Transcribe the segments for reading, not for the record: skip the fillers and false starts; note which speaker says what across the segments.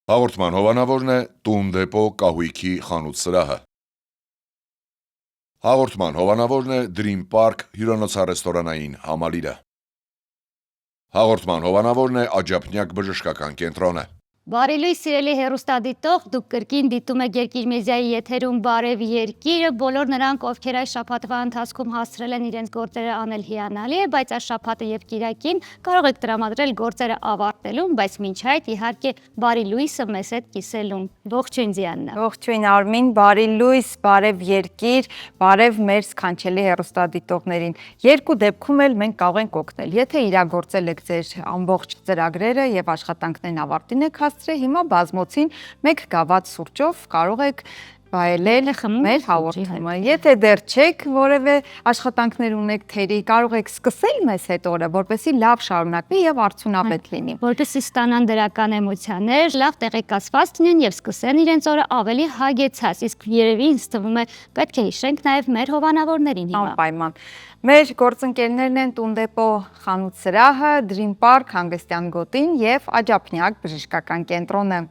Speaker 1: Հաղորդման հովանավորն է «Տուն դեպո կահույքի խանութ սրահը»։ Հաղորդման հովանավորն է Dream Park հյուրանոցառեստորանային համալիրը։ Հաղորդման հովանավորն է Աջափնյակ բժշկական կենտրոնը։
Speaker 2: Բարի լույս սիրելի հեռուստադիտող, դուք կրկին դիտում եք Երկիր մեդիայի եթերում Բարև Երկիրը, բոլոր նրանք, ովքեր այս շաբաթվա ընթացքում հասցրել են իրենց գործերը անել հիանալի է, բայց այս շաբաթը եւ Կիրակին կարող եք տրամադրել գործերը ավարտելուն, բայց մինչ այդ իհարկե բարի լույսը մեզ հետ կիսելուն։ Ողջույն Դիանա։
Speaker 3: Ողջույն Արմին, բարի լույս, բարև Երկիր, բարև մեր սքանչելի հեռուստադիտողներին։ Երկու դեպքում էլ մենք կարող ենք օգնել։ Եթե իրագործել եք ձեր ամբողջ ծրագրերը եւ աշխատանքներն ավարտին եք հիմա բազմոցին մեկ գավաթ սուրճով կարող եք վայելել մեր հաղորդումը։ Եթե դեռ չեք որևէ աշխատանքներ ունեք թերի, կարող եք սկսել մեզ հետ օրը, որպեսզի լավ շարունակվի եւ արդյունավետ լինի։
Speaker 2: Որպեսզի ստանան դրական էմոցիաներ, լավ տեղեկացված լինեն եւ սկսեն իրենց օրը ավելի հագեցած։ Իսկ երևի ինձ թվում է պետք է հիշենք նաեւ մեր հովանավորներին հիմա։
Speaker 3: Անպայման։ Մեր գործընկերներն են Տուն դեպո խանութ սրահը, Dream Park հանգստյան գոտին եւ Աջափնյակ բժշկական կենտրոնը։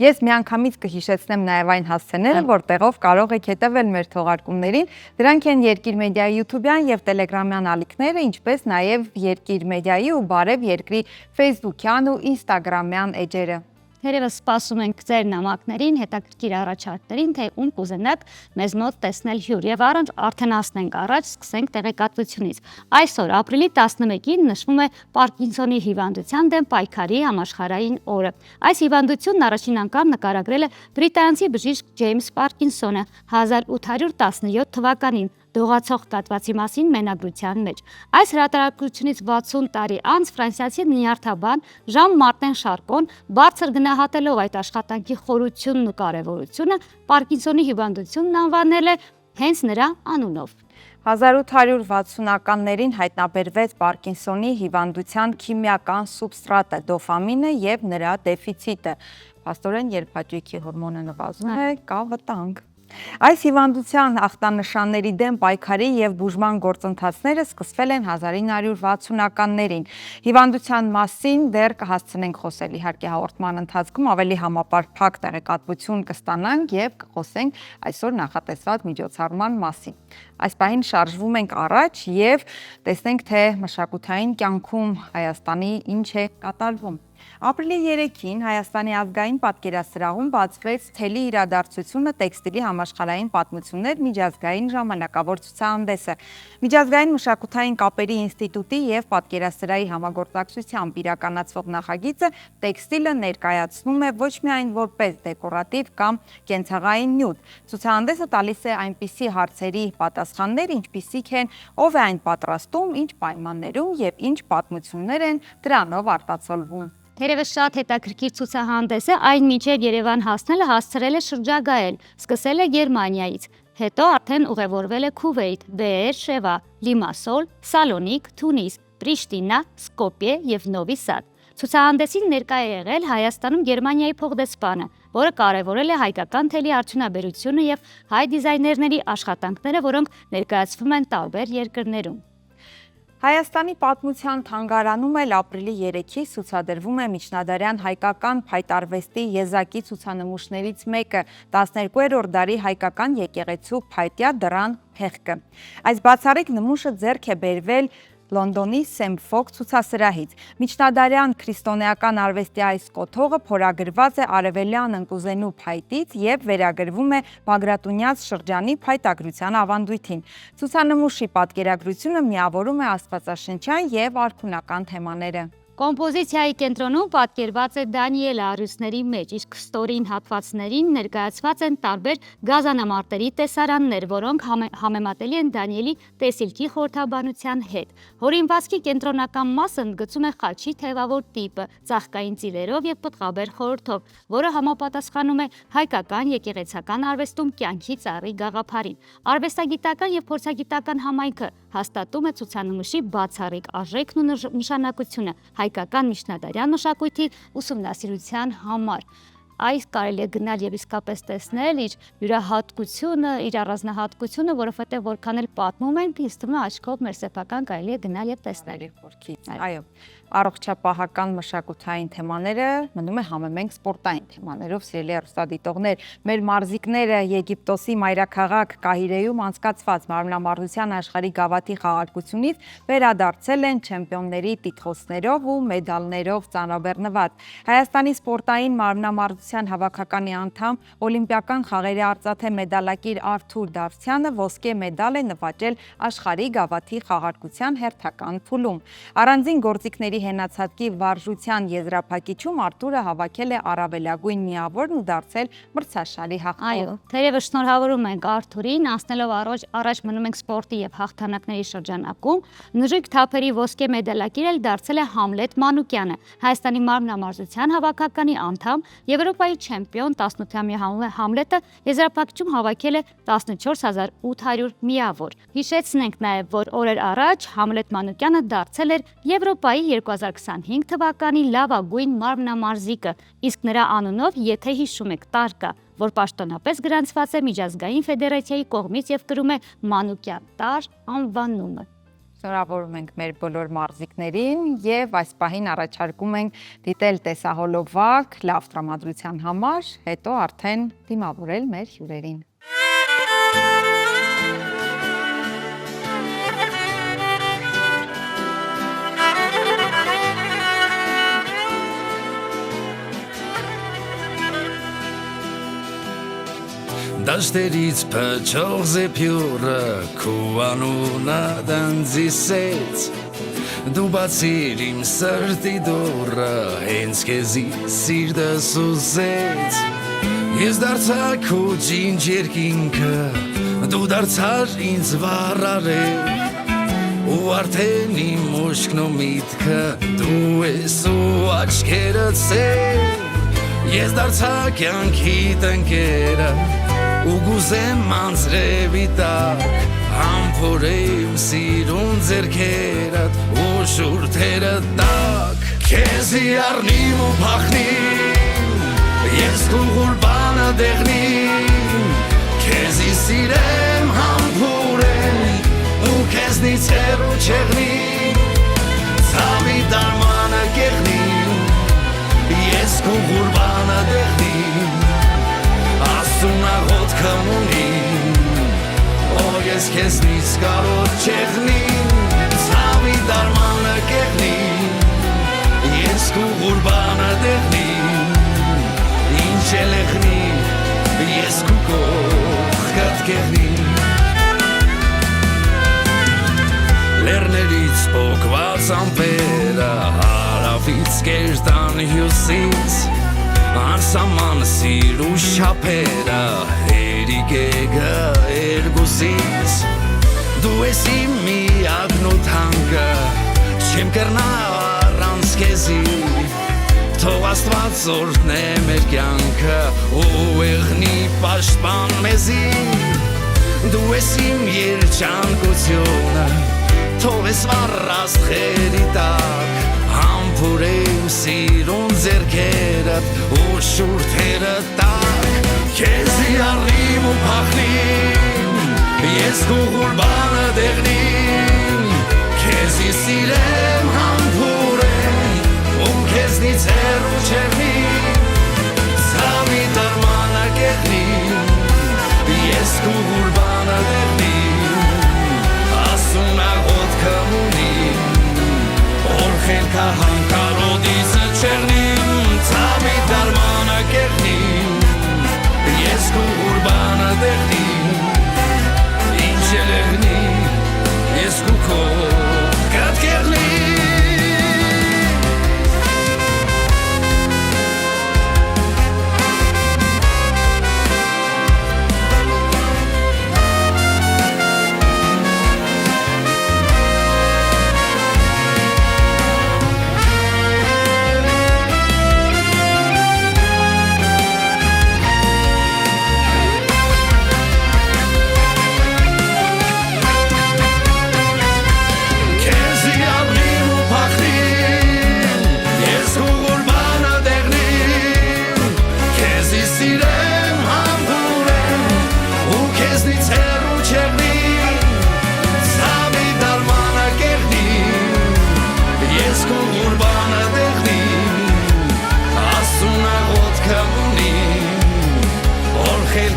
Speaker 3: Ես միանգամից կհիշեցնեմ նաև այն հասցեները, որտեղով կարող եք հետևել մեր թողարկումներին։ Դրանք են Երկիր մեդիայի YouTube-յան եւ Telegram-յան ալիքները, ինչպես նաև Երկիր մեդիայի ու Բարև Երկրի Facebook-յան ու Instagram-յան էջերը։
Speaker 2: Թերևս սպասում ենք ձեր նամակներին, հետաքրքիր առաջարկներին, թե ում կուզենաք մեզ մոտ տեսնել հյուր եւ արդեն ասնենք առաջ, սկսենք տեղեկատվությունից։ Այսօր ապրիլի 11-ին նշվում է Պարկինսոնի հիվանդության դեմ պայքարի համաշխարհային օրը։ Այս հիվանդությունն առաջին անգամ նկարագրել է բրիտանացի բժիշկ Ջեյմս Պարկինսոնը 1817 թվականին դողացող կաթվածի մասին մենագրության մեջ։ Այս հրատարակությունից 60 տարի անց ֆրանսիացի նյարդաբան Ժան Մարտեն Շարկոն բարձր գնահատելով այդ աշխատանքի խորությունն ու կարևորությունը Պարկինսոնի հիվանդությունն անվանել է հենց նրա անունով։
Speaker 3: 1860-ականներին հայտնաբերվեց Պարկինսոնի հիվանդության քիմիական սուբստրատը դոֆամինը եւ նրա դեֆիցիտը։ Փաստորեն, երբ հաճույքի հորմոնը նվազում է, կա վտանգ։ Այս հիվանդության ախտանշանների դեմ պայքարի եւ բուժման գործընթացները սկսվել են 1960-ականներին։ Հիվանդության մասին դեռ կհասցնենք խոսել, իհարկե հաղորդման ընթացքում ավելի համապարփակ տեղեկատվություն կստանանք եւ կխոսենք այսօր նախատեսված միջոցառման մասին։ Այս պահին շարժվում ենք առաջ եւ տեսնենք, թե մշակութային կյանքում Հայաստանի ինչ է կատարվում։ Ապրիլի 3-ին Հայաստանի ազգային պատկերասրահում բացվեց թելի իրադարձությունը տեքստիլի համաշխարհային պատմություններ միջազգային ժամանակավոր ցուցահանդեսը։ Միջազգային մշակութային կապերի ինստիտուտի եւ պատկերասրահի համագործակցությամբ իրականացվող նախագիծը տեքստիլը ներկայացնում է ոչ միայն որպես դեկորատիվ կամ կենցաղային նյութ։ Ցուցահանդեսը տալիս է այնպիսի հարցերի պատասխաններ, ինչպիսիք են ով է այն պատրաստում, ինչ պայմաններում եւ ինչ պատմություններ են դրանով արտացոլվում։
Speaker 2: Թերևս շատ հետաքրքիր ցուցահանդես է, այն մինչև Երևան հասնելը հասցրել է շրջագայել, սկսել է Գերմանիայից, հետո արդեն ուղևորվել է Քուվեյթ, Բեեր-Շևա, Լիմասոլ, Սալոնիկ, Թունիս, Պրիշտինա, Սկոպյե եւ Նովի Սադ։ Ցուցահանդեսին ներկա է եղել Հայաստանում Գերմանիայի փոխդեսպանը, որը կարևորել է հայկական թելի արդյունաբերությունը եւ հայ դիզայներների աշխատանքները, որոնք ներկայացվում են տարբեր երկրներում։
Speaker 3: Հայաստանի պատմության թանգարանում էլ ապրիլի 3-ից ցուցադրվում է միջնադարյան հայկական փայտարվեստի եզակի ցուցանմուշներից մեկը՝ 12-րդ դարի հայկական եկեղեցու փայտյա դռան փեղկը։ Այս բացառիկ նմուշը ձեռք է բերվել Լոնդոնի Սեմ Ֆոք ցուցասրահից։ Միջնադարյան քրիստոնեական արվեստի այս կոթողը փորագրված է արևելյան ընկուզենու փայտից եւ վերագրվում է Բագրատունյաց շրջանի փայտագրության ավանդույթին։ Ցուցանմուշի պատկերագրությունը միավորում է աստվածաշնչյան եւ արքունական թեմաները։
Speaker 2: Կոմպոզիցիայի կենտրոնում պատկերված է Դանիել առյուծների մեջ, իսկ ստորին հատվածներին ներկայացված են տարբեր գազանամարտերի տեսարաններ, որոնք համեմատելի են Դանիելի տեսիլքի խորհրդաբանության հետ։ Հորինվածքի կենտրոնական մասը ընդգծում է խաչի թևավոր տիպը, ծաղկային ծիլերով եւ պտղաբեր խորհրդով, որը համապատասխանում է հայկական եկեղեցական արվեստում կյանքի ծառի գաղափարին։ Արվեստագիտական եւ փորձագիտական համայնքը հաստատում է ցուցանմուշի բացառիկ արժեքն ու նշանակությունը հայկական միջնադարյան մշակույթի ուսումնասիրության համար։ Այս կարելի է գնալ եւ իսկապես տեսնել իր յուրահատկությունը, իր առանձնահատկությունը, որովհետեւ որքան էլ պատմում են, ինձ թվում է աչքով մեր սեփական կարելի է գնալ եւ տեսնել։
Speaker 3: Այո։ առողջապահական մշակութային թեմաները մնում է համեմենք սպորտային թեմաներով, սիրելի հեռուստադիտողներ։ Մեր մարզիկները Եգիպտոսի մայրաքաղաք Կահիրեում անցկացված մարմնամարզության աշխարհի գավաթի խաղարկությունից վերադարձել են չեմպիոնների տիտղոսներով ու մեդալներով ծանրաբեռնված։ Հայաստանի սպորտային մարմնամարզության հավաքականի անդամ օլիմպիական խաղերի արծաթե մեդալակիր Արթուր Դավթյանը ոսկե մեդալ է նվաճել աշխարհի գավաթի խաղարկության հերթական փուլում։ Առանձին գործիքների հենացածքի վարժության եզրափակիչում Արթուրը հավաքել է առավելագույն միավորն ու դարձել մրցաշարի հաղթող։
Speaker 2: Այո, թերևս շնորհավորում ենք Արթուրին, անցնելով առաջ մնում ենք սպորտի եւ հաղթանակների շրջանակում։ Նժույգ թափերի ոսկե մեդալակիր էլ դարձել է Համլետ Մանուկյանը, Հայաստանի մարմնամարզության հավաքականի անդամ, Եվրոպայի չեմպիոն 18-ամյա Համլետը եզրափակիչում հավաքել է 14800 միավոր։ Հիշեցնենք նաեւ, որ օրեր առաջ Համլետ Մանուկյանը դարձել էր Եվրոպայի 2025 թվականի լավագույն մարմնամարզիկը, իսկ նրա անունով, եթե հիշում եք, տար կա, որ պաշտոնապես գրանցված է Միջազգային ֆեդերացիայի կողմից եւ կրում է Մանուկյան տար անվանումը։
Speaker 3: Շնորհավորում ենք մեր բոլոր մարզիկներին եւ այս պահին առաջարկում ենք դիտել տեսահոլովակ լավ տրամադրության համար, հետո արդեն դիմավորել մեր հյուրերին։
Speaker 4: Դաշտերից փչող զեփյուրը քո անունը դանձիսեց դու բացիր իմ սրտի դուռը հենց քեզի սիրտս ուզեց ես դարձա քո ջինջ երկինքը դու դարձար ինձ վառարել ու արդեն իմ ուշքն ու միտքը դու ես ու աչքերդ սեր ես դարձա կյանքիդ ընկերը ու գուզեմ անձրևի տակ համբուրեմ սիրուն ձեռքերդ ու շուրթերդ տակ քեզի առնիմ ու փախնիմ ես քո ղուրբանը դեղնիմ քեզի սիրեմ համբուրեմ ու քեզնից հեռու չեղնիմ ցավի դարմանը կեղնիմ ես քո ղուրբանը դեղնիմ Ասունաղոտ կմունիմ, ես քեզնից կարոտ չեղնիմ, ցավի դարմանը կեղնիմ, ես քո ղուրբանը դեղնիմ, ինչ էլ եղնիմ, ես քո կողքդ կեղնիմ Լեռներից պոկված ամպերը, հարավից կերտան հյուսից Անսաման սիր ու շապերը, հերիգեգը երգուսից Դու ես իմ միակն ու թանկը, չեմ կրնա առանց քեզի Թող Աստված օրհնե մեր կյանքը ու եղնի պաշտպան մեզի Դու ես իմ երջանկությունը, թող ես վառ աստղերի տակ Համբուրեմ սիրուն ձեռքերդ ու շուրթերդ տակ Քեզի առնիմ ու փախնիմ, ես քո ղուրբանը դեղնիմ Քեզի սիրեմ համբուրեմ ու քեզնից հեռու չեղնիմ Ցավի դարմանը կեղնիմ, ես քո ղուրբանը դեղնիմ Ասունաղոտ կմունիմ Orchenka hankarodiză cernim Țami darmana kernim Yes cu urbana dernim Incelernim Yes cu kat kernim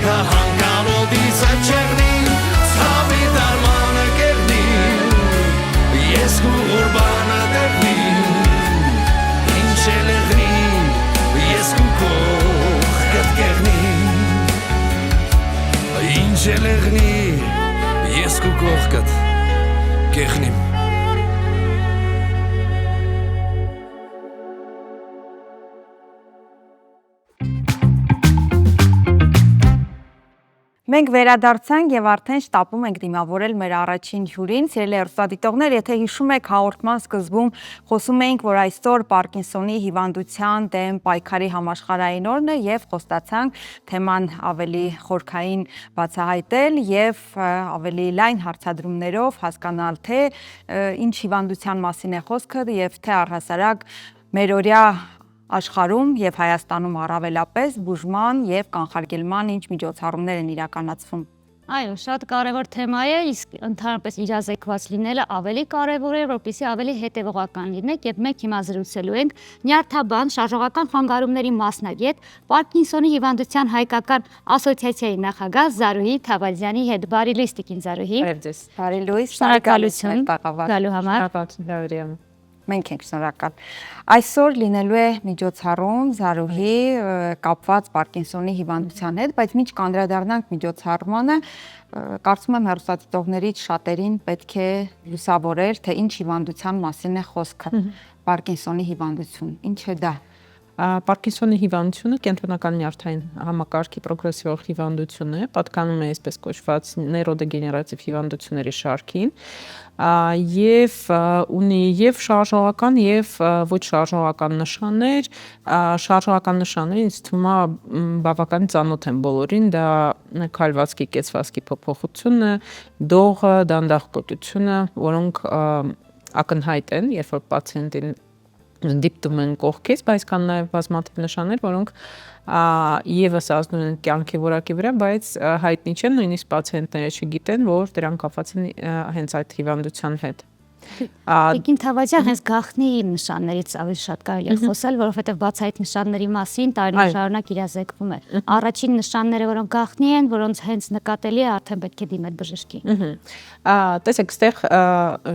Speaker 4: Հանկարոտից աչեղնի Ցավի դարմանը կերնի Ես քու ուրբանը դեպի Ինչ է լեղնի Ես քու կող կտկեղնի Ինչ է լեղնի Ես քու կող կտկեղնիմ
Speaker 3: Մենք վերադարձանք եւ արդեն շտապում ենք դիմավորել մեր առաջին հյուրին, սիրելի հեռուստադիտողներ, եթե հիշում եք հաղորդման սկզբում խոսում էինք, որ այսօր Պարկինսոնի հիվանդության դեմ պայքարի համաշխարհային օրն է եւ խոստացանք թեման ավելի խորքային բացահայտել եւ ավելի լայն հարցադրումներով հասկանալ թե ինչ հիվանդության մասին է խոսքը եւ թե առհասարակ մերօրյա աշխարհում եւ Հայաստանում առավելապես բուժման եւ կանխարգելման ինչ միջոցառումներ են իրականացվում։
Speaker 2: Այո, շատ կարևոր թեմա է, իսկ ընդհանրապես իրազեկված լինելը ավելի կարևոր է, որպեսզի ավելի հետևողական լինեք եւ մենք հիմա զրուցելու ենք նյարդաբան շարժողական խանգարումների մասնագետ Պարկինսոնի հիվանդության հայկական ասոցիացիայի նախագահ Զարուհի Թավադյանի հետ։ Բարի լույս տիկին Զարուհի։
Speaker 3: Բարև ձեզ։ Բարի լույս։
Speaker 2: Շնորհակալություն գալու համար։
Speaker 3: Մենք ենք շնորհակալ։ Այսօր լինելու է միջոցառում Զարուհի կապված Պարկինսոնի հիվանդության հետ, բայց մինչ կանդրադառնանք միջոցառմանը, կարծում եմ հեռուստադիտողներից շատերին պետք է լուսավորել, թե ինչ հիվանդության մասին է խոսքը։ Պարկինսոնի հիվանդություն, ինչ է դա։
Speaker 5: Պարկինսոնի հիվանդությունը կենտրոնական նյարդային համակարգի պրոգրեսիվ հիվանդություն է, պատկանում է այսպես կոչված նեյրոդեգեներատիվ հիվանդությունների շարքին եւ ունի եւ շարժողական եւ ոչ շարժողական նշաններ, շարժողական նշանները ինձ թվում է բավական ծանոթ են բոլորին, դա քայլվածքի կեցվածքի փոփոխությունը, դողը, դանդաղ որոնք ակնհայտ են, երբ որ պացիենտին դիպտում են կողքից, բայց կան նաև բազմաթիվ նշաններ, որոնք եւս ազդում են կյանքի որակի վրա, բայց հայտնի չեն, նույնիսկ պացիենտները չգիտեն, որ դրանք կապված են հենց այդ հիվանդության հետ։
Speaker 2: Տիկին Թավադյան, հենց գաղտնի նշաններից ավելի շատ կարելի է խոսել, որովհետև բաց այդ նշանների մասին տարիներ շարունակ իրազեկվում է։ Առաջին նշանները, որոնք գաղտնի են, որոնց հենց նկատելի է, արդեն պետք է դիմել բժշկի։
Speaker 5: Տեսեք, այստեղ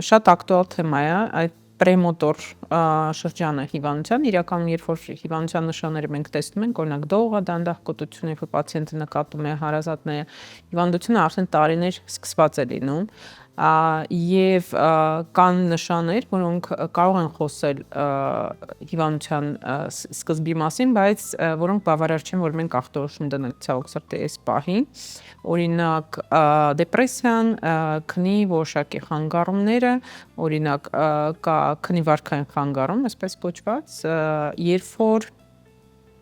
Speaker 5: շատ ակտուալ թեմա է այդ պրեմոտոր շրջանը հիվանդության, իրականում երբ որ հիվանդության նշանները մենք տեսնում ենք, օրինակ դողը, դանդաղ, երբ որ պացիենտը նկատում է հարազատները, հիվանդությունը արդեն տարիներ սկսված է լինում եւ կան նշաններ, որոնք կարող են խոսել հիվանդության սկզբի մասին, բայց որոնք բավարար չեն, որ մենք ախտորոշում դնենք ցավոք սրտի այս պահին, օրինակ դեպրեսիան, քնի որոշակի խանգարումները, օրինակ կա քնի վարքային խանգարում, այսպես կոչված, երբ որ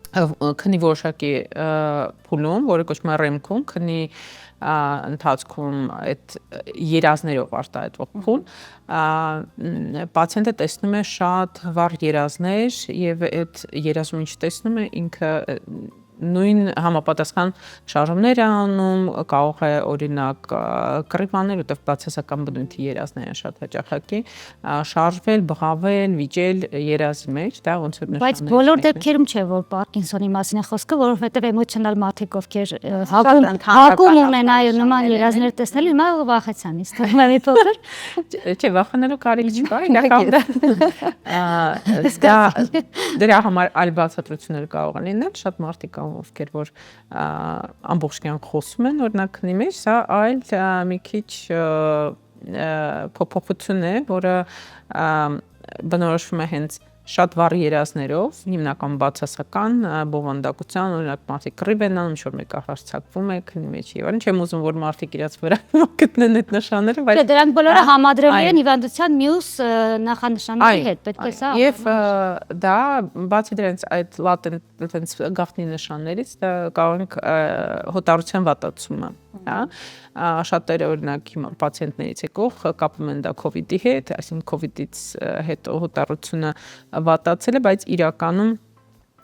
Speaker 5: քնի որոշակի փուլում, որը կոչվում է REM-ում, քնի ընթացքում այդ երազներով արտահայտվող փուլ, պացիենտը տեսնում է շատ վառ երազներ եւ այդ երազում ինչ տեսնում է ինքը նույն համապատասխան շարժումներ անում, կարող է օրինակ կռիվանել, որտեղ բացասական բնույթի երազներ են շատ հաճախակի, շարժվել, բղավել, վիճել երազի մեջ, դա ոնց որ նշաններ։
Speaker 2: Բայց բոլոր դեպքերում չէ, որ Պարկինսոնի մասին է խոսքը, որովհետև էմոցիոնալ մարդիկ, ովքեր հակում ունեն այո նման երազներ տեսնելու, հիմա վախեցան, իսկ թվում է մի փոքր։
Speaker 5: Չէ, վախենալու կարիք չկա, դա դրա համար այլ բացատրություններ կարող են լինել, շատ մարդիկ ովքեր որ ամբողջ կյանք խոսում են օրինակ քնի մեջ, սա այլ մի քիչ փոփոխություն է, որը բնորոշվում է հենց շատ վառ երազներով, հիմնական բացասական բովանդակության, օրինակ մարդիկ կռիվ են անում, ինչ-որ մեկը հարձակվում է քնի մեջ եւ այլն, չեմ ուզում որ մարդիկ իրաց վրա գտնեն այդ նշանները, բայց
Speaker 2: դրանք բոլորը համադրելի են հիվանդության մյուս նախանշանների հետ, պետք է սա։
Speaker 5: Եվ դա բացի դրանից այդ լատենտ գաղտնի նշաններից դա կարող ենք հոտառության վատացումը, հա, շատերը օրինակ հիմա պացիենտներից եկող կապում են դա COVID-ի հետ, այսինքն COVID-ից հետո հոտառությունը վատացել է, բայց իրականում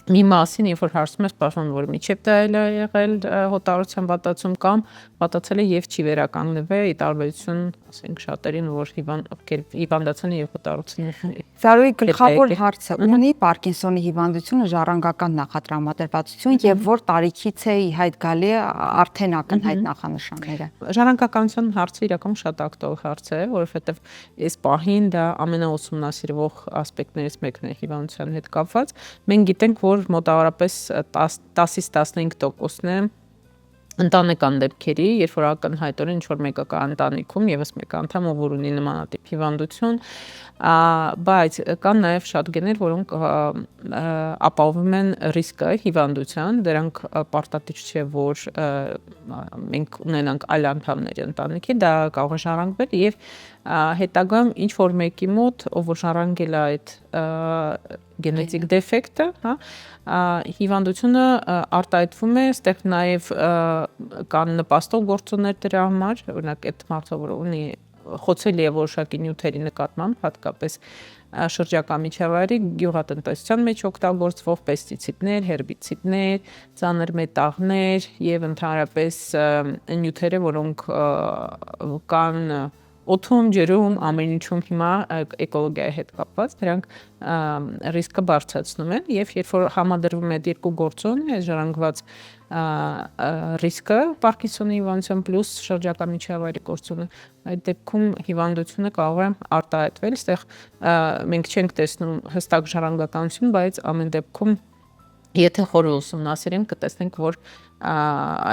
Speaker 5: մի մասին, երբ որ հարցում ես, պաշտպանում որ միջև դա էլ է եղել հոտարության վատացում կամ վատացել է եւ չի վերականգնվել՝ ի տարբերություն, ասենք, շատերին, որ հիվանդացան եւ հոտարություն։
Speaker 3: Զարուհի գլխավոր հարցը՝ ունի Պարկինսոնի հիվանդությունը ժառանգական նախատրամադրվածություն եւ որ տարիքից է ի հայտ գալի արդեն ակնհայտ նախանշանները։
Speaker 5: Ժառանգականության հարցը իրականում շատ ակտուալ հարց է, որովհետեւ այս պահին դա ամենաուսումնասիրվող ասպեկտներից մեկն է հիվանդության հետ կապված։ Մենք գիտենք, որ մոտավորապես 10-ից 15%-ն է ընտանեկան դեպքերի, երբ որ ակնհայտորեն ինչ-որ մեկը կա ընտանիքում եւս մեկ անդամ, որ ունի նմանատիպ հիվանդություն, բայց կան նաեւ շատ գեներ, որոնք ապահովում են ռիսկը հիվանդության, դրանք պարտադիր չէ, որ մենք ունենանք այլ անդամների ընտանիքի, դա կարող է ժառանգվել եւ հետագայում ինչ որ մեկի մոտ, ով որ ժառանգել է այդ գենետիկ դեֆեկտը, հա, հիվանդությունը արտահայտվում է, այստեղ նաև կան նպաստող գործոններ դրա համար, օրինակ այդ մարդը, որ ունի խոցելի է որոշակի նյութերի նկատմամբ, հատկապես շրջակա միջավայրի գյուղատնտեսության մեջ օգտագործվող պեստիցիդներ, հերբիցիդներ, ծանր մետաղներ եւ ընդհանրապես նյութերը, որոնք կան օդում, ջրում, ամեն ինչում հիմա էկոլոգիայի հետ կապված, դրանք ռիսկը բարձրացնում են եւ երբ որ համադրվում է երկու գործոն, ժառանգված ռիսկը Պարկինսոնի հիվանդության պլյուս շրջակա միջավայրի գործոնը, այդ դեպքում հիվանդությունը կարող է արտահայտվել, այստեղ մենք չենք տեսնում հստակ ժառանգականություն, բայց ամեն դեպքում եթե խորը ուսումնասիրենք, կտեսնենք, որ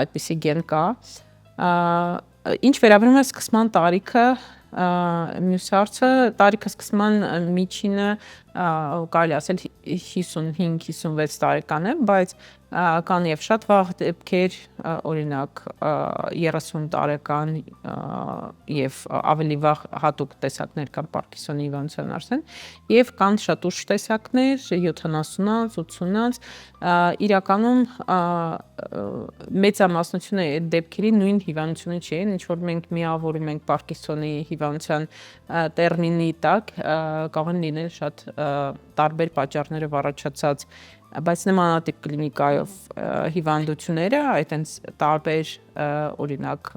Speaker 5: այդպիսի գեն կա։ Ինչ վերաբերում է սկսման տարիքը, մյուս հարցը, տարիքը սկսման միջինը կարելի ասել 55-56 տարեկան է, բայց կան եւ շատ վաղ դեպքեր, օրինակ 30 տարեկան եւ ավելի վաղ հատուկ տեսակներ կան Պարկինսոնի հիվանդության արդեն եւ կան շատ ուշ տեսակներ 70-ից 80-ից իրականում մեծամասնությունը այդ դեպքերի նույն հիվանդությունը չի, ինչ որ մենք միավորում ենք Պարկինսոնի հիվանդության տերմինի տակ, կարող են լինել շատ տարբեր պատճառներով առաջացած բայց նմանատիպ կլինիկայով հիվանդությունները, այդտենց տարբեր օրինակ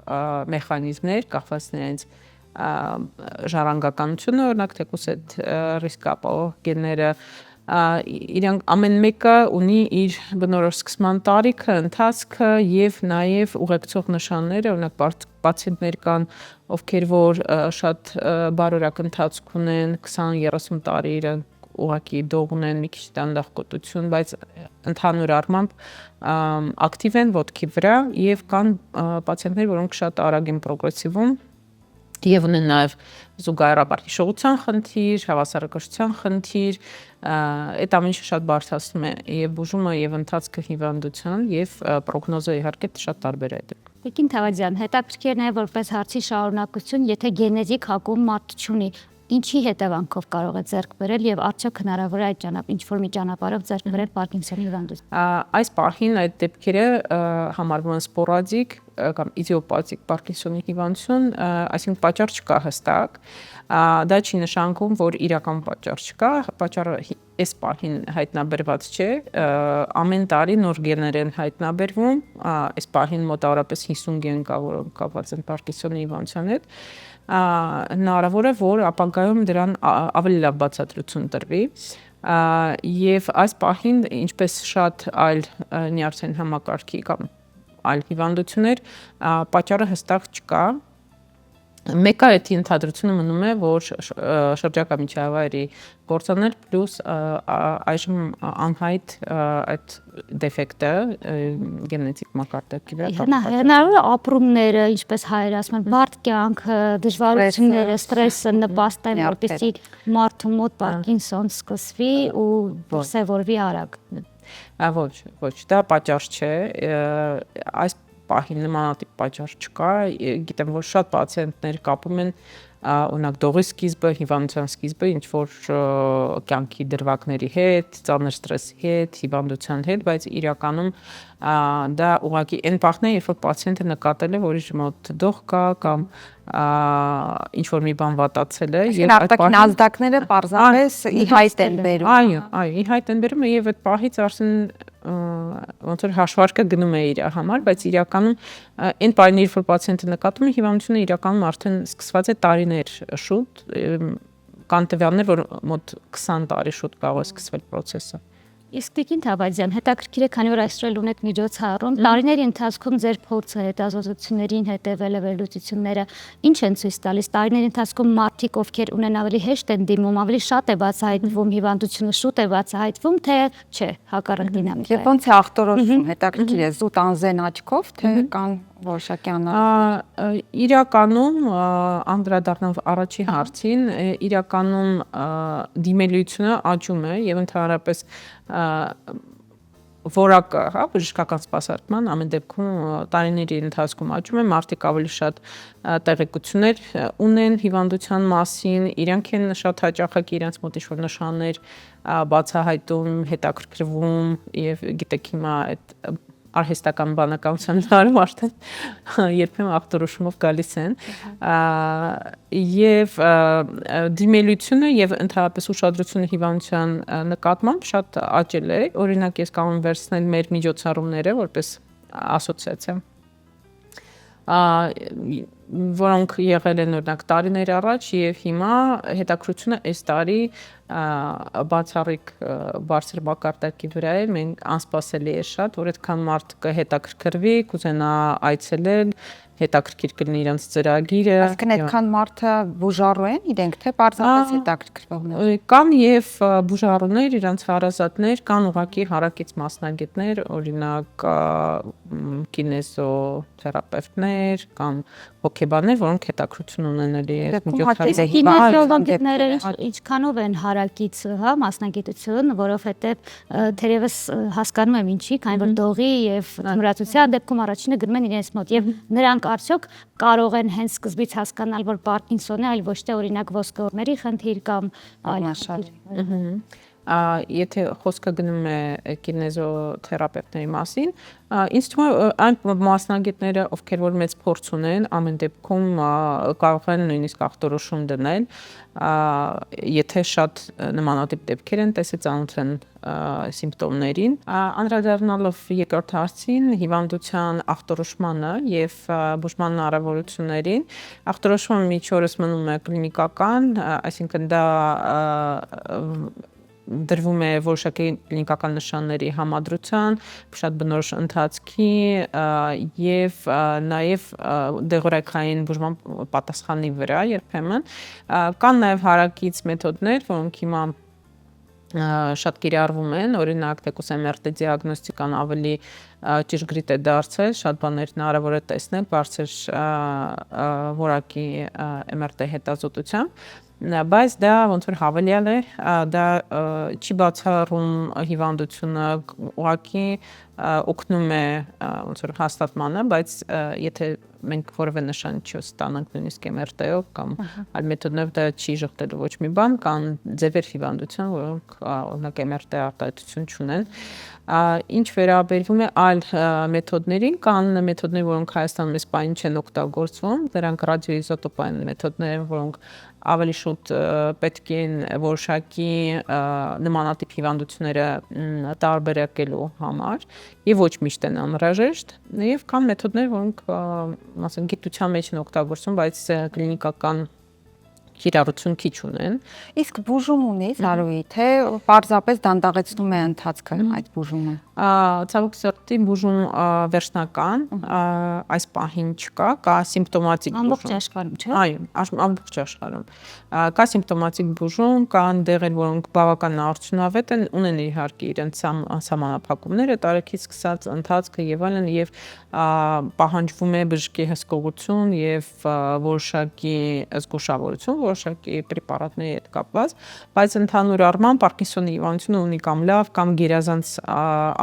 Speaker 5: մեխանիզմներ կախված նրանց ժառանգականությունը, օրինակ թեկուզ այդ ռիսկ ապահով գենները իրանք ամեն մեկը ունի իր բնորոշ սկսման տարիքը, ընթացքը եւ նաեւ ուղեկցող նշանները, օրինակ պացիենտներ կան, ովքեր որ շատ բարորակ ընթացք ունեն, 20-30 տարի իրենք ուղղակի դող ունեն մի քիչ դանդաղ կոտություն, բայց ընդհանուր առմամբ ակտիվ են ոտքի վրա եւ կան պացիենտներ, որոնք շատ արագ են պրոգրեսիվում եւ ունեն նաեւ զուգահեռաբար հիշողության խնդիր, հավասարակշռության խնդիր, այդ ամեն ինչը շատ բարձրացնում է եւ բուժումը եւ ընթացքը հիվանդության եւ պրոգնոզը իհարկե շատ տարբեր է այդ։
Speaker 2: Տիկին Թավադյան, հետաքրքիր է որպես հարցի շարունակություն, եթե գենետիկ հակում մարդ չունի, ինչի հետևանքով կարող է ձեռք բերել եւ արդյոք հնարավոր է այդ ինչ-որ մի ճանապարհով ձեռք բերել Պարկինսոնի հիվանդություն։
Speaker 5: Այս պահին այդ դեպքերը համարվում են սպորադիկ կամ իդիոպաթիկ Պարկինսոնի հիվանդություն, այսինքն պատճառ չկա հստակ, դա չի նշանակում, որ իրական պատճառ չկա, պատճառը այս պահին հայտնաբերված չէ, ամեն տարի նոր գեներ են հայտնաբերվում, այս պահին մոտավորապես 50 գեն կա, որոնք կապված են Պարկինսոնի հիվանդության հետ, հնարավոր է, որ ապագայում դրան ավելի լավ բացատրություն տրվի եւ այս պահին ինչպես շատ այլ նյարդային համակարգի կամ այլ հիվանդություններ պատճառը հստակ չկա մեկ այդ ընդհանրությունը մնում է, որ շրջակա միջավայրի գործոներ պլյուս այժմ անհայտ այդ դեֆեկտը գենետիկ մակարդակի վրա
Speaker 2: հնարավոր է ապրումները, ինչպես հայերը ասում են, բարդ կյանքը, դժվարությունները, ստրեսը նպաստեն, որպեսզի մարդու մոտ Պարկինսոն սկսվի ու դուրսևորվի արագ։
Speaker 5: Ոչ, դա պատճառ չէ, այս պահին նմանատիպ պատճառ չկա, գիտեմ, որ շատ պացիենտներ կապում են օրինակ դողի սկիզբը, հիվանդության սկիզբը ինչ որ կյանքի դրվագների հետ, ծանր ստրեսի հետ, հիվանդության հետ, բայց իրականում դա ուղղակի այն պահն է, երբ որ պացիենտը նկատել է, որ իր մոտ դող կա կամ ինչ որ մի բան վատացել է
Speaker 3: եւ արտաքին ազդակները պարզապես ի հայտ են բերում։
Speaker 5: Այո, ի հայտ են բերում եւ այդ պահից արդեն ոնց որ հաշվարկը գնում է իր համար, բայց իրականում այն պահին, երբ որ պացիենտը նկատում է հիվանդությունը, իրականում արդեն սկսված է տարիներ շուտ, կան տվյալներ, որ մոտ 20 տարի շուտ կարող է սկսվել process-ը։
Speaker 2: Իսկ Տիկին Թավադյան, հետաքրքիր է, քանի որ այսօր ունեք միջոցառում, տարիների ընթացքում ձեր փորձը հետազոտություններին հետևել վերլուծությունները ինչ են ցույց տալիս։ Տարիների ընթացքում մարդիկ, ովքեր ունեն ավելի հեշտ են դիմում, ավելի շատ է բացահայտվում հիվանդությունը, շուտ է բացահայտվում, թե չէ, հակառակ դինամիկա։
Speaker 3: Եվ ոնց է ախտորոշվում, հետաքրքիր է, զուտ անզեն աչքով, թե կան որոշակի անալիզներ։
Speaker 5: Իրականում անդրադառնալով առաջի հարցին, իրականում դիմելիությունը աճում է եւ ընդհանրապես որակը, հա, բժշկական սպասարկման ամեն դեպքում տարիների ընթացքում աճում է, մարդիկ ավելի շատ տեղեկություններ ունեն հիվանդության մասին, իրենք են շատ հաճախակի իրենց մոտ ինչ-որ նշաններ բացահայտում, հետաքրքրվում եւ գիտեք հիմա այդ արհեստական բանականության հարում արդեն երբեմն ախտորոշումով գալիս են եւ դիմելությունը եւ ընդհանրապես ուշադրությունը հիվանդության նկատմամբ շատ աճել է, օրինակ ես կարող եմ վերցնել մեր միջոցառումները որպես ասոցիացիա որոնք եղել են օրինակ տարիներ առաջ եւ հիմա հետաքրությունը այս տարի բացառիկ բարձր մակարդակի վրա է, մենք անսպասելի է շատ, որ այդքան մարդ կհետաքրքրվի, կուզենա այցելել, հետաքրքիր կլինի իրենց ծրագիրը։
Speaker 3: Այսինքն այդքան մարդը բուժառու են իրենք, թե պարզապես հետաքրքրվողներ։
Speaker 5: Կան եւ բուժառուներ, իրենց հարազատներ, կան ուղղակի հարակից մասնագետներ, օրինակ կինեզոթերապևտներ կամ հոգեբաններ, որոնք հետաքրություն ունենալի է
Speaker 2: Կինեզոլոգները ինչքանով են հարակից, հա, մասնագիտություն, որովհետեւ թերևս հասկանում եմ ինչի, քանի որ դողի եւ թմրացության դեպքում առաջինը գնում են իրենց մոտ եւ նրանք արդյոք կարող են հենց սկզբից հասկանալ, որ Պարկինսոնի, այլ ոչ թե օրինակ ոսկորների խնդիր կամ այլ։
Speaker 5: Եթե խոսքը գնում է կինեզոթերապևտների մասին, ինձ թվում է այն մասնագետները, ովքեր որ մեծ փորձ ունեն, ամեն դեպքում կարող են նույնիսկ ախտորոշում դնել, եթե շատ նմանատիպ դեպքեր են, տեսել ծանոթ են սիմպտոմներին։ Անդրադառնալով երկրորդ հարցին, հիվանդության ախտորոշմանը եւ բուժման հնարավորություններին, ախտորոշումը միջորս մնում է կլինիկական, այսինքն դա դրվում է որոշակի կլինիկական նշանների համադրության, շատ բնորոշ ընթացքի եւ նաեւ դեղորայքային բուժման պատասխանի վրա երբեմն կան նաեւ հարակից մեթոդներ, որոնք հիմա շատ կիրառվում են, օրինակ թեկուս MRT դիագնոստիկան ավելի ճշգրիտ է դարձել, շատ բաներ հնարավոր է տեսնել բարձր որակի MRT հետազոտությամբ, բայց դա ոնց որ հավելյալ է, դա չի բացառում հիվանդությունը, ուղղակի օգնում է ոնց որ հաստատմանը, բայց եթե մենք որևէ նշան չստանանք նույնիսկ MRT-ով կամ այլ մեթոդներով դա չի ժխտելու ոչ մի բան, կան ձևեր հիվանդության, որոնք օրինակ MRT արտահայտություն չունեն։ Ինչ վերաբերվում է այլ մեթոդներին, կան մեթոդներ, որոնք Հայաստանում այս պահին չեն օգտագործվում, դրանք ռադիոիզոտոպային մեթոդներ են, որոնք ավելի շուտ պետք են որոշակի նմանատիպ հիվանդությունները տարբերակելու համար եւ ոչ միշտ են անհրաժեշտ եւ կան մեթոդներ, որոնք ասենք գիտության մեջ են օգտագործվում, բայց կլինիկական կիրառություն քիչ ունեն։
Speaker 3: Իսկ բուժում ունի Զարուհի, թե պարզապես դանդաղեցնում է ընթացքը այդ բուժումը։
Speaker 5: Ցավոք սրտի բուժում վերջնական այս պահին չկա, կա սիմպտոմատիկ բուժում։
Speaker 2: Ամբողջ աշխարհում, չէ՞։
Speaker 5: Այո, ամբողջ աշխարհում։ Կա սիմպտոմատիկ բուժում, կան դեղեր, որոնք բավական արդյունավետ են, ունեն իհարկե իրենց սահմանափակումները, տարեքից սկսած ընթացքը եւ այլն, եւ պահանջվում է բժշկի հսկողություն եւ որոշակի զգուշավորություն, որոշակի պրեպարատների հետ կապված, բայց ընդհանուր առմամբ Պարկինսոնի հիվանդությունը ունի կամ լավ կամ գերազանց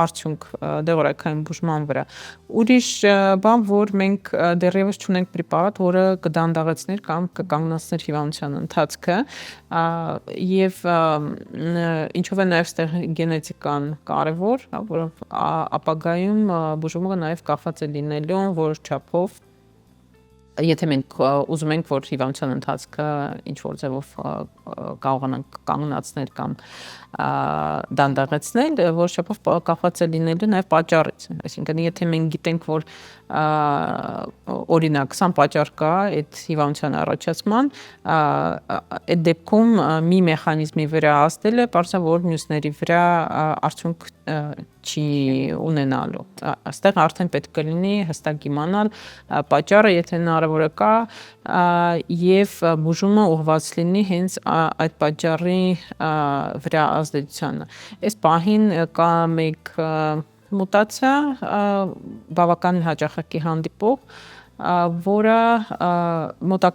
Speaker 5: արդյունք դեղորայքային բուժման վրա։ Ուրիշ բան, որ մենք դեռևս չունենք պրեպարատ, որը կդանդաղեցներ կամ կկանգնեցներ հիվանդության ընթացքը, եւ ինչով է նաեւ ստեղ գենետիկան կարևոր, որով ապագայում բուժումը նաեւ կախված է լինելու որ չափով եթե մենք ուզում ենք որ հիվանդության ընթացքը ինչ որ ձևով կարողանանք կանգնացնել կամ դանդաղեցնել, որ շփով կախված է լինելու նաև պատճառից։ Այսինքն եթե մենք գիտենք որ օրինակ 20 պատճառ կա այդ հիվանդության առաջացման, այդ դեպքում մի մեխանիզմի վրա ազդելը բարձր որ մյուսների վրա արդյունք չի ունենալու։ Այստեղ արդեն պետք է լինի հստակ իմանալ պատճառը, եթե հնարավոր է կա, եւ բուժումը ուղղված լինի հենց այդ պատճառի վրա ազդեցությանը։ Այս պահին կա մեկ մուտացիա բավական հաճախակի հանդիպող, որը մոտ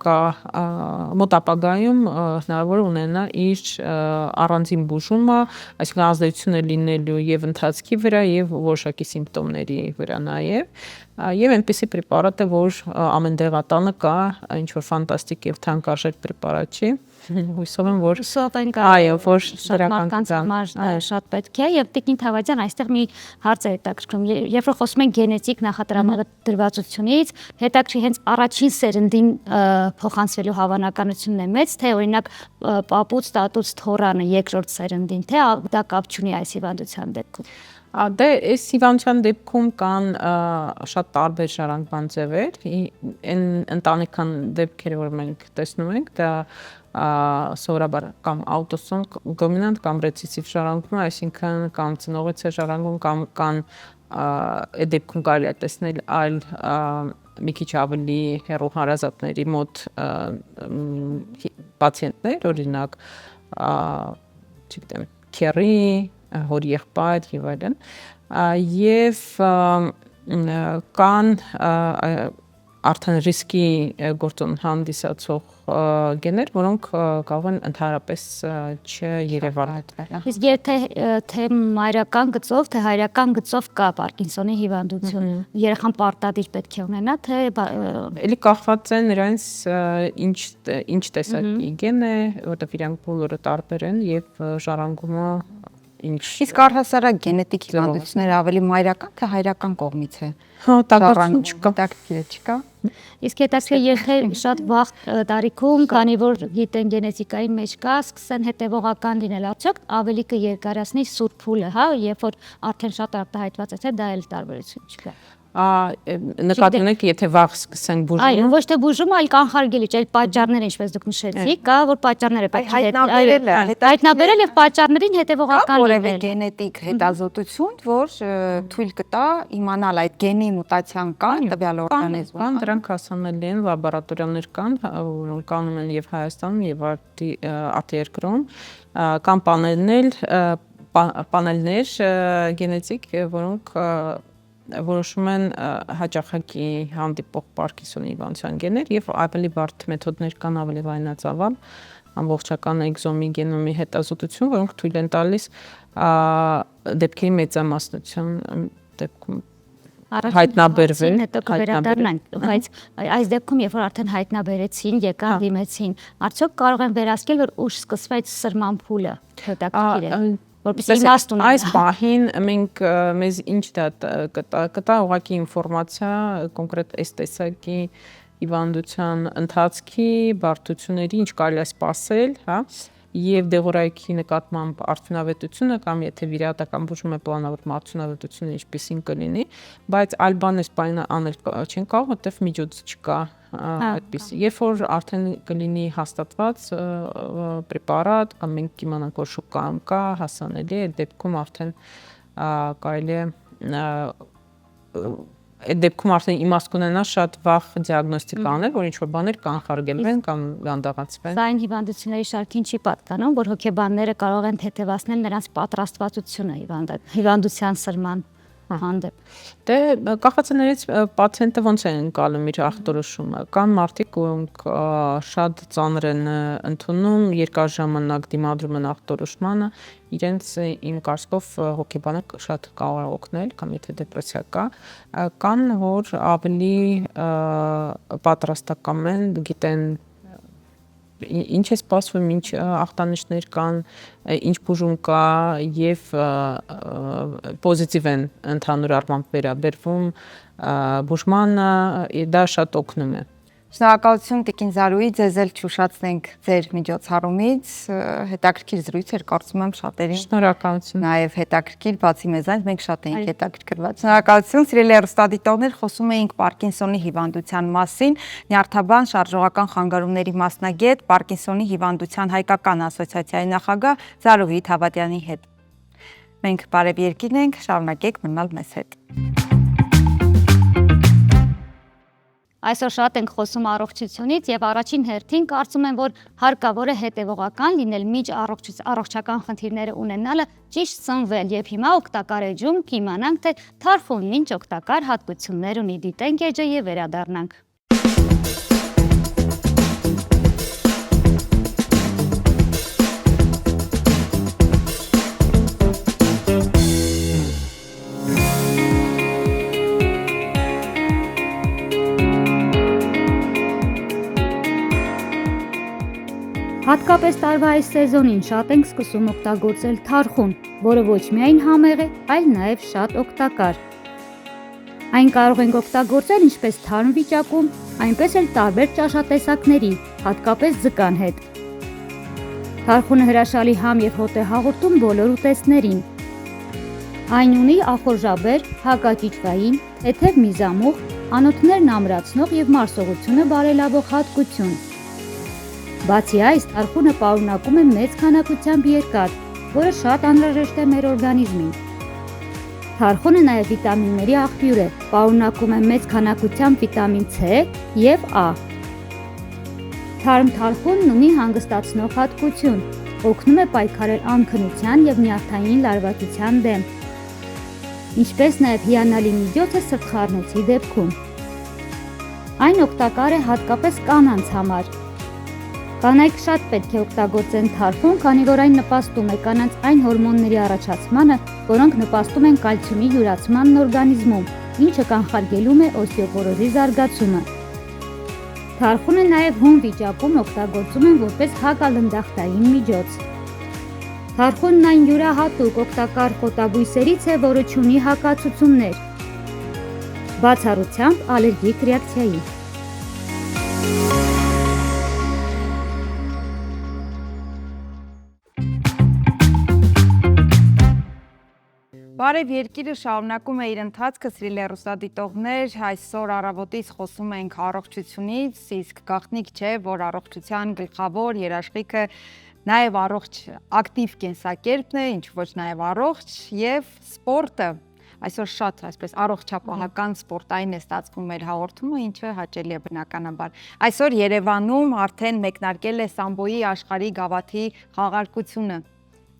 Speaker 5: ապագայում հնարավոր ունենա իր առանձին բուժումը, այսինքն ազդեցությունը լինելու եւ ընթացքի վրա եւ որոշակի սիմպտոմների վրա եւ այնպիսի պրեպարատ է, որ ամեն դեղատանը կա, ինչ որ ֆանտաստիկ եւ թանկարժեք պրեպարատ չի։ Հույսով եմ որ որ
Speaker 2: դրական շատ պետք է եւ Տիկին Թավադյան այստեղ մի հարց է հետաքրքրում երբ որ խոսում ենք գենետիկ նախատրամադրվածությունից հետաքրքրի հենց առաջին սերնդին փոխանցվելու հավանականությունն է մեծ թե օրինակ պապուց տատուց թորանը երկրորդ սերնդին թե դա կապ չունի այս հիվանդության դեպքում
Speaker 5: Դե այս հիվանդության դեպքում կան շատ տարբեր ժառանգման ձևեր այն ընտանեկան դեպքերը որ մենք տեսնում ենք դա սովորաբար կամ աուտոսոմ դոմինանտ կամ ռեցեսիվ ժառանգում, այսինքն կամ ծնողից է ժառանգում կամ կան այդ դեպքում կարելի է տեսնել այլ մի քիչ ավելի հեռու հարազատների մոտ պացիենտներ, օրինակ, չգիտեմ, քերի, հոր եղբայր եւ այլն, եւ կան արդեն ռիսկի գործոն հանդիսացող գեներ, որոնք կարող են ընդհանրապես չերևանալ։
Speaker 2: Իսկ եթե թե մայրական գծով, թե հայրական գծով կա Պարկինսոնի հիվանդություն, երեխան պարտադիր պետք է ունենա, թե
Speaker 5: էլի կախված է նրանց ինչ տեսակի գեն է, որտեղ իրանք բոլորը տարբեր են եւ ժառանգումը
Speaker 3: Իսկ առհասարակ գենետիկ հիվանդությունները ավելի մայրական թե հայրական կողմից է։
Speaker 5: Հա, տակացություն չկա։
Speaker 2: Իսկ հետաքրքիր եթե շատ վաղ տարիքում, քանի որ գիտեն գենետիկայի մեջ կա, սկսեն հետևողական լինել, արդյոք ավելի կերկարացնի սուրբ փուլը, հա, երբ որ արդեն շատ արտահայտված է, թե դա էլ տարբերություն չկա։
Speaker 5: Նկատի ունեք, եթե վաղ սկսենք բուժումը։
Speaker 2: Այո, ոչ թե բուժումը, այլ կանխարգելիչ, այլ պատճառները, ինչպես դուք նշեցիք, կա որ պատճառները պետք է հայտնաբերել եւ պատճառներին հետևողական
Speaker 3: որևէ գենետիկ հետազոտություն, որ թույլ կտա իմանալ այդ գենի մուտացիան կա տվյալ օրգանիզմում։
Speaker 5: Կան դրանք հասանելի են լաբորատորիաներ կան, որոնք կանում են եւ Հայաստանում եւ արտերկրում, կան պանելներ գենետիկ, որոնք որոշում են հաճախակի հանդիպող Պարկինսոնի հիվանդության գեներ եւ ավելի բարդ մեթոդներ կան ավելի լայնածավալ ամբողջական էկզոմի գենոմի հետազոտություն, որոնք թույլ են տալիս դեպքերի մեծամասնության դեպքում հայտնաբերվել,
Speaker 2: հետո կվերադառնանք, բայց այս դեպքում երբ որ արդեն հայտնաբերեցին, եկան դիմեցին, արդյոք կարող են վերահսկել որ ուշ սկսվեց սրման փուլը, հետաքրքիր է։
Speaker 5: Այս պահին մենք մեզ ինչ կտա ուղղակի ինֆորմացիա կոնկրետ այս տեսակի հիվանդության ընթացքի բարդությունների ինչ կարելի է սպասել, հա, եւ դեղորայքի նկատմամբ արդյունավետությունը կամ եթե վիրահատական բուժումը պլանավորվում արդյունավետությունը ինչպեսին կլինի, բայց այլ բան էս բանը անել չեն կարող, որտեվ միջոց չկա այդպես։ Երբ որ արդեն կլինի հաստատված պրեպարատ կամ մենք կիմանանք որ շուկայում կա, հասանելի է, այդ դեպքում արդեն կարելի է այդ դեպքում արդեն իմաստ կունենա շատ վաղ դիագնոստիկ անել, որ ինչ-որ բաներ կանխարգելվեն կամ դանդաղացվեն։
Speaker 2: Սա այն հիվանդությունների շարքին չի պատկանում, որ հոգեբանները կարող են թեթևացնել նրանց պատրաստվածությունը հիվանդության սրման։ հանդեպ։
Speaker 5: Դե կախված է նրանից պացիենտը ոնց է ընկալում իր ախտորոշումը։ Կան մարդիկ, ովք շատ ծանր են ընդունում, երկար ժամանակ դիմադրում են ախտորոշմանը, իրենց իմ կարծիքով հոգեբանը շատ կարող է օգնել, կամ եթե դեպրեսիա կա, կան որ ավելի պատրաստական են, գիտեն ինչ է սպասվում, ինչ ախտանիշներ կան, ինչ բուժում կա եւ պոզիտիվ են ընդհանուր առմամբ վերաբերվում բուժմանը, դա շատ օգնում է։
Speaker 3: Շնորհակալություն Տիկին Զարուհի, ձեզ էլ չուշացնենք ձեր միջոցառումից, հետաքրքիր զրույց էր, կարծում եմ շատերին։
Speaker 5: Շնորհակալություն։
Speaker 3: Նաև հետաքրքիր, բացի մեզանից մենք շատ էինք հետաքրքրված։ Շնորհակալություն, սիրելի հեռուստադիտողներ, խոսում էինք Պարկինսոնի հիվանդության մասին, նյարդաբան շարժողական խանգարումների մասնագետ, Պարկինսոնի հիվանդության հայկական ասոցիացիայի նախագահ Զարուհի Թավադյանի հետ։ Մենք բարև երկին ենք, շարունակեք մնալ մեզ հետ։
Speaker 2: Այսօր շատ ենք խոսում առողջությունից եւ առաջին հերթին կարծում եմ, որ հարկավոր է հետեւողական լինել միջ առողջական խնդիրները ունենալը ճիշտ սնվել եւ հիմա օգտակար էջում կիմանանք, թե թարխունն ինչ օգտակար հատկություններ ունի, դիտենք էջը եւ վերադառնանք։ Հատկապես տարվա այս սեզոնին շատ ենք սկսում օգտագործել թարխուն, որը ոչ միայն համեղ է, այլ նաև շատ օգտակար։ Այն կարող ենք օգտագործել ինչպես թարմ վիճակում, այնպես էլ տարբեր ճաշատեսակների, հատկապես ձկան հետ։ Թարխունը հրաշալի համ եւ հոտ է հաղորդում բոլոր ուտեստներին։ Այն ունի ախորժաբեր, հակաճիճվային, թեթև միզամուղ, անոթներն ամրացնող եւ մարսողությունը բարելավող հատկություն։ Բացի այս, թարխունը պարունակում է մեծ քանակությամբ երկաթ, որը շատ անհրաժեշտ է մեր օրգանիզմին։ Թարխունը նաև վիտամինների աղբյուր է, պարունակում է մեծ քանակությամբ վիտամին C եւ A։ Թարմ թարխունն ունի հանգստացնող հատկություն, օգնում է պայքարել անքնության եւ նյարդային լարվածության դեմ, ինչպես նաև հիանալի միջոց է սրտխառնոցի դեպքում։ Այն օգտակար է հատկապես կանանց համար։ Կանայք շատ պետք է օգտագործեն թարխուն, քանի որ այն նպաստում է կանանց այն հորմոնների առաջացմանը, որոնք նպաստում են կալցիումի յուրացմանն օրգանիզմում, ինչը կանխարգելում է օստեոպորոզի զարգացումը։ Թարխունը նաև հում վիճակում օգտագործում են որպես հակալնդախտային միջոց։ Թարխունն այն յուրահատուկ օգտակար խոտաբույսերից է, որը չունի հակացություններ, բացառությամբ ալերգիկ ռեակցիայի։
Speaker 3: Բարև երկիրը շարունակում է իր ընթացքը, սիրելի հեռուստադիտողներ, այսօր առավոտից խոսում ենք առողջությունից, իսկ գաղտնիք չէ, որ առողջության գլխավոր երաշխիքը նաև առողջ ակտիվ կենսակերպն է, ինչ ոչ նաև առողջ եւ սպորտը։ Այսօր շատ այսպես առողջապահական սպորտային է ստացվում մեր հաղորդումը, ինչը հաճելի է բնականաբար։ Այսօր Երևանում արդեն մեկնարկել է սամբոյի աշխարհի գավաթի խաղարկությունը։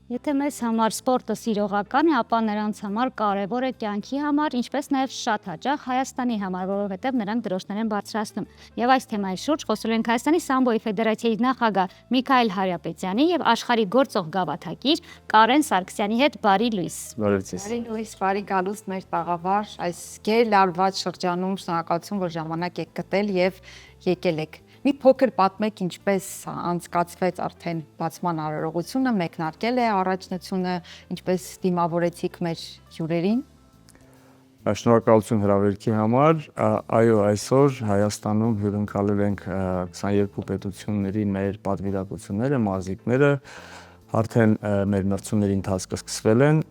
Speaker 2: Եթե մեզ համար սպորտը սիրողական է, ապա նրանց համար կարևոր է կյանքի համար, ինչպես նաև շատ հաճախ Հայաստանի համար, որովհետև նրանք դրոշներ են բարձրացնում։ Եվ այս թեմայի շուրջ խոսել ենք Հայաստանի սամբոյի ֆեդերացիայի նախագահ Միքայել Հարապետյանի եւ աշխարհի գործող գավաթակիր Կարեն Սարգսյանի հետ։ Բարի լույս։
Speaker 3: Բարի լույս, բարի գալուստ մեր տաղավար, այս գերլարված շրջանում շնորհակալություն, որ ժամանակ եք գտել եւ եկել եք։ Մի փոքր պատմեք ինչպես անցկացվեց արդեն բացման արարողությունը, մեկնարկել է առաջնությունը, ինչպես դիմավորեցիք մեր հյուրերին։
Speaker 6: Շնորհակալություն հրավերքի համար։ Այո, այսօր Հայաստանում հյուրընկալել ենք 22 պետությունների մեր պատվիրակությունները, մարզիկները, արդեն մեր մրցումների ընթացքը սկսվել են։